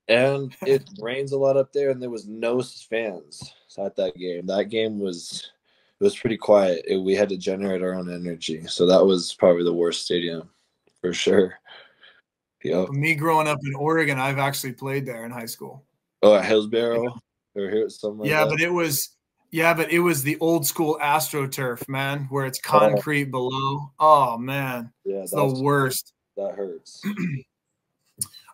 [SPEAKER 2] And it rains a lot up there, and there was no fans at that game. That game was pretty quiet. We had to generate our own energy, so that was probably the worst stadium for sure. Yep.
[SPEAKER 1] Me growing up in Oregon, I've actually played there in high school.
[SPEAKER 2] Oh, at Hillsborough or here something like that.
[SPEAKER 1] But it was the old school AstroTurf, man, where it's concrete below. Oh man,
[SPEAKER 2] yeah,
[SPEAKER 1] it's the worst.
[SPEAKER 2] That hurts.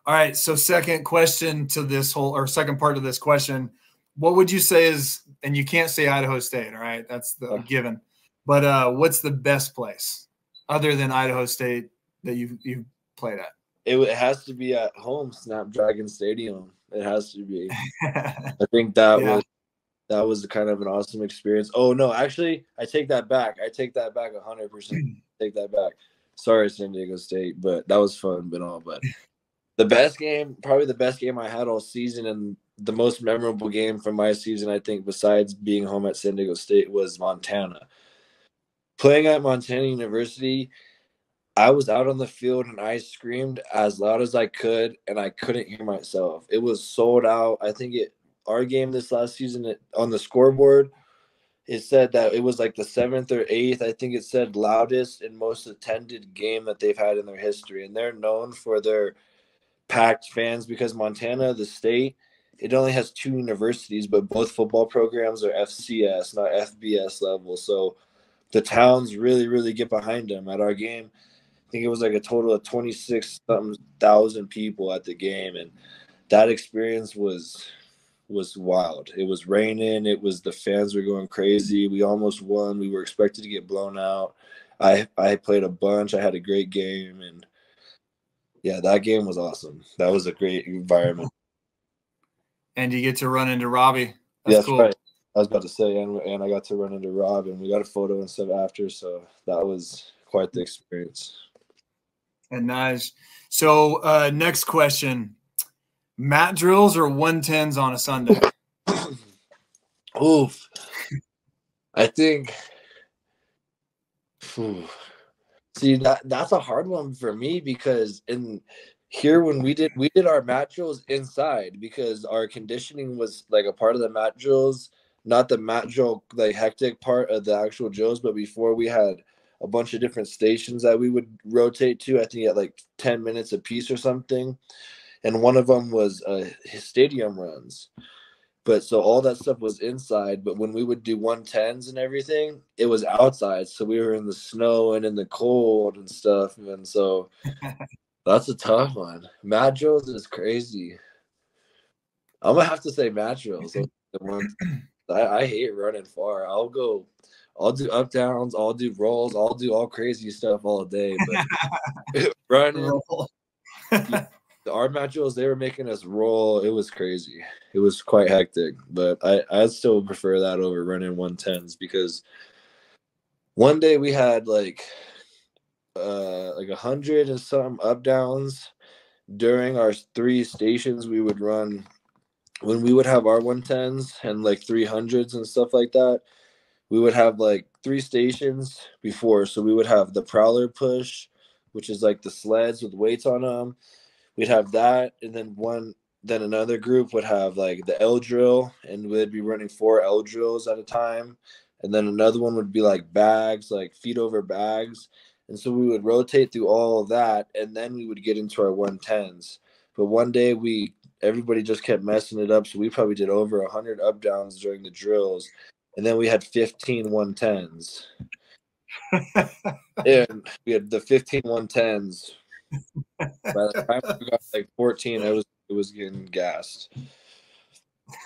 [SPEAKER 1] All right, so second question to this second part of this question, what would you say is, and you can't say Idaho State, all right? That's the given. But what's the best place other than Idaho State that you've played at?
[SPEAKER 2] It has to be at home, Snapdragon Stadium. It has to be. I think that was kind of an awesome experience. Oh no, actually, I take that back. 100%. Take that back. Sorry, San Diego State, but that was fun, but probably the best game I had all season, and the most memorable game from my season, I think, besides being home at San Diego State, was Montana. Playing at Montana University, I was out on the field and I screamed as loud as I could, and I couldn't hear myself. It was sold out. I think our game this last season on the scoreboard, it said that it was like the 7th or 8th. I think it said loudest and most attended game that they've had in their history, and they're known for their packed fans because Montana, the state, it only has 2 universities, but both football programs are FCS, not FBS level. So the towns really, really get behind them. At our game, I think it was like a total of 26,000 people at the game, and that experience was wild. It was raining. The fans were going crazy. We almost won. We were expected to get blown out. I played a bunch. I had a great game, and yeah, that game was awesome. That was a great environment.
[SPEAKER 1] And you get to run into Robbie.
[SPEAKER 2] That's cool. Right. I was about to say, and I got to run into Rob, and we got a photo and stuff after, so that was quite the experience.
[SPEAKER 1] And nice. So next question. Mat drills or 110s on a Sunday?
[SPEAKER 2] Oof. I think see that's a hard one for me because in here when we did our mat drills inside because our conditioning was like a part of the mat drills. not the mat drill, like hectic part of the actual drills, but before we had a bunch of different stations that we would rotate to, I think at like 10 minutes a piece or something. And one of them was stadium runs. But so all that stuff was inside, but when we would do 110s and everything, it was outside. So we were in the snow and in the cold and stuff. And so that's a tough one. Mat drills is crazy. I'm gonna have to say mat drills. I hate running far. I'll do up downs, I'll do rolls, I'll do all crazy stuff all day. But running, our mat drills, they were making us roll. It was crazy. It was quite hectic. But I still prefer that over running 110s, because one day we had like 100 and some up downs during our 3 stations we would run when we would have our 110s and like 300s and stuff like that. We would have like 3 stations before. So we would have the prowler push, which is like the sleds with weights on them. We'd have that, and then another group would have like the L drill, and we'd be running 4 L drills at a time. And then another one would be like bags, like feet over bags. And so we would rotate through all of that, and then we would get into our 110s. But one day everybody just kept messing it up, so we probably did over 100 up downs during the drills, and then we had 15 110s. And we had the 15 110s. By the time we got like 14, it was getting gassed.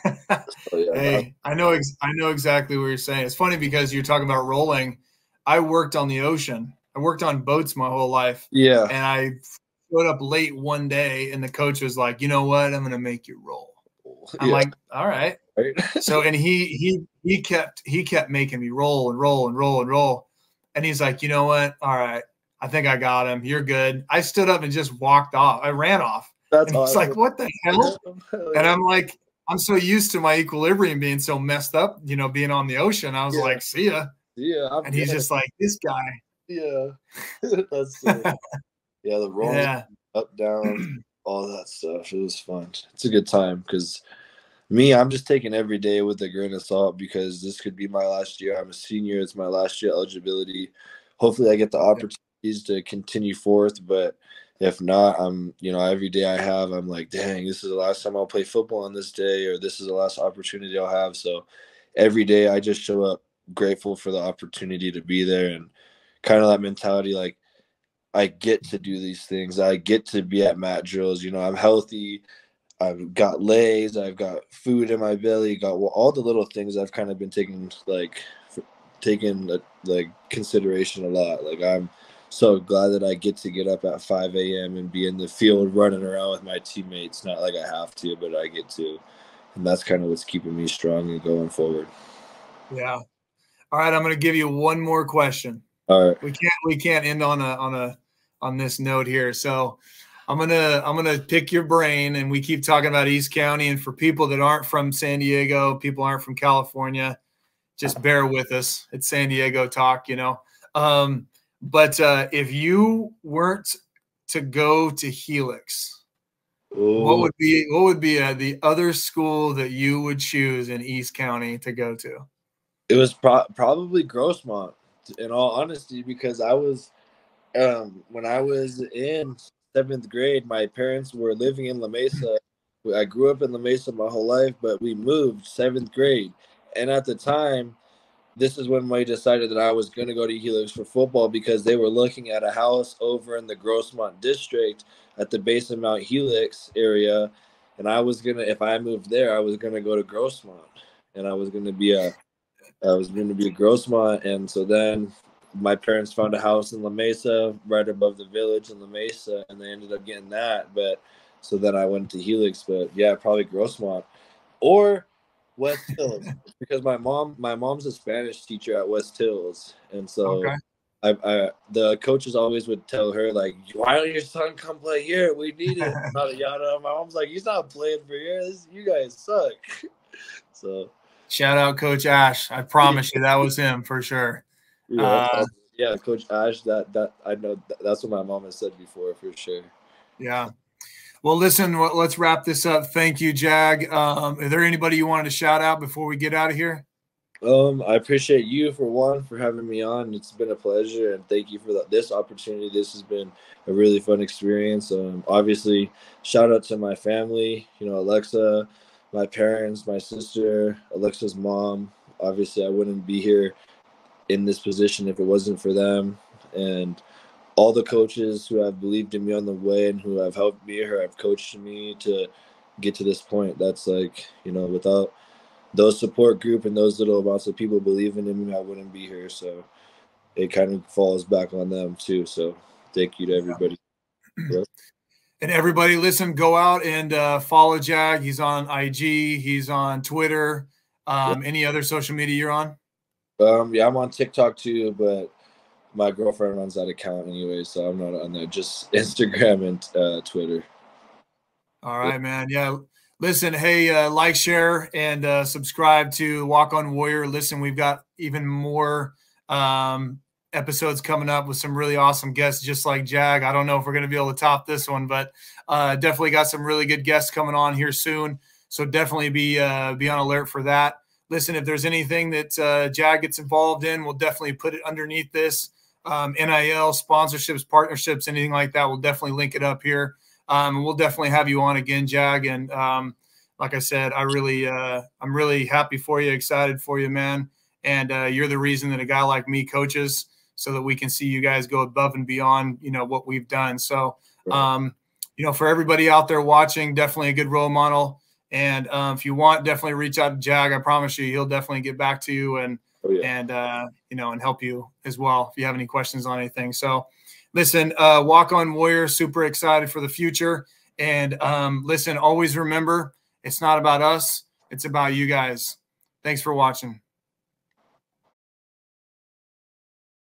[SPEAKER 2] So, yeah,
[SPEAKER 1] hey, I know exactly what you're saying. It's funny because you're talking about rolling. I worked on the ocean. I worked on boats my whole life.
[SPEAKER 2] Yeah.
[SPEAKER 1] And I showed up late one day, and the coach was like, "You know what? I'm going to make you roll." I'm like, "All right." So, and he kept making me roll and roll and roll and roll. And he's like, "You know what? All right. I think I got him. You're good." I stood up and just walked off. I ran off.
[SPEAKER 2] That's
[SPEAKER 1] awesome. He's like, "What the hell?" And I'm like, I'm so used to my equilibrium being so messed up, being on the ocean. I was like, "See ya."
[SPEAKER 2] Yeah.
[SPEAKER 1] And he's just like, "This guy."
[SPEAKER 2] Yeah. That's yeah, the rolls, up, down, all that stuff. It was fun. It's a good time, because I'm just taking every day with a grain of salt, because this could be my last year. I'm a senior. It's my last year eligibility. Hopefully I get the opportunities to continue forth, but if not, every day I have, I'm like, dang, this is the last time I'll play football on this day, or this is the last opportunity I'll have. So every day I just show up grateful for the opportunity to be there, and kind of that mentality, like, I get to do these things. I get to be at mat drills. I'm healthy. I've got legs. I've got food in my belly. Got all the little things I've kind of been taking consideration a lot. Like, I'm so glad that I get to get up at 5 a.m. and be in the field running around with my teammates. Not like I have to, but I get to. And that's kind of what's keeping me strong and going forward.
[SPEAKER 1] Yeah. All right. I'm going to give you one more question.
[SPEAKER 2] All right.
[SPEAKER 1] We can't end on this note here. So I'm gonna pick your brain, and we keep talking about East County. And for people that aren't from San Diego, people aren't from California, just bear with us. It's San Diego talk, But if you weren't to go to Helix, what would be the other school that you would choose in East County to go to?
[SPEAKER 2] It was probably Grossmont, in all honesty, because I was when I was in 7th grade, my parents were living in La Mesa. I grew up in La Mesa my whole life, but we moved 7th grade. And at the time, this is when we decided that I was going to go to Helix for football, because they were looking at a house over in the Grossmont district at the base of Mount Helix area. And I was going to, if I moved there, I was going to go to Grossmont, and I was going to be a Grossmont. And so then my parents found a house in La Mesa right above the village in La Mesa, and they ended up getting that. But so then I went to Helix, but yeah, probably Grossmont or West Hills, because my mom's a Spanish teacher at West Hills, and so the coaches always would tell her, like, why don't your son come play here? We need it. Yada yada. My mom's like, he's not playing for here. You guys suck. So
[SPEAKER 1] shout out Coach Ash. I promise you that was him for sure.
[SPEAKER 2] Yeah, Coach Ash. That I know. That's what my mom has said before, for sure.
[SPEAKER 1] Yeah. Well, listen, let's wrap this up. Thank you, Jag. Is there anybody you wanted to shout out before we get out of here?
[SPEAKER 2] I appreciate you for having me on. It's been a pleasure, and thank you for this opportunity. This has been a really fun experience. Obviously, shout out to my family. You know, Alexa, my parents, my sister, Alexa's mom. Obviously, I wouldn't be here in this position if it wasn't for them, and all the coaches who have believed in me on the way and who have helped me or have coached me to get to this point. That's like, you know, without those support group and those little amounts of people believing in me, I wouldn't be here. So it kind of falls back on them too. So thank you to everybody. Yeah.
[SPEAKER 1] And everybody, listen, go out and follow Jag. He's on IG. He's on Twitter. Any other social media you're on?
[SPEAKER 2] Yeah, I'm on TikTok too, but my girlfriend runs that account anyway, so I'm not on there. Just Instagram and Twitter.
[SPEAKER 1] All right, man. Yeah. Listen, hey, like, share, and subscribe to Walk On Warrior. Listen, we've got even more episodes coming up with some really awesome guests, just like Jag. I don't know if we're going to be able to top this one, but definitely got some really good guests coming on here soon. So definitely be on alert for that. Listen, if there's anything that Jag gets involved in, we'll definitely put it underneath this. NIL, sponsorships, partnerships, anything like that, we'll definitely link it up here. We'll definitely have you on again, Jag. And like I said, I'm really happy for you, excited for you, man. And you're the reason that a guy like me coaches, so that we can see you guys go above and beyond, you know, what we've done. So, you know, for everybody out there watching, definitely a good role model. And if you want, definitely reach out to Jag. I promise you, he'll definitely get back to you and you know, and help you as well if you have any questions on anything. So listen, Walk On Warrior, super excited for the future. And listen, always remember, it's not about us, it's about you guys. Thanks for watching.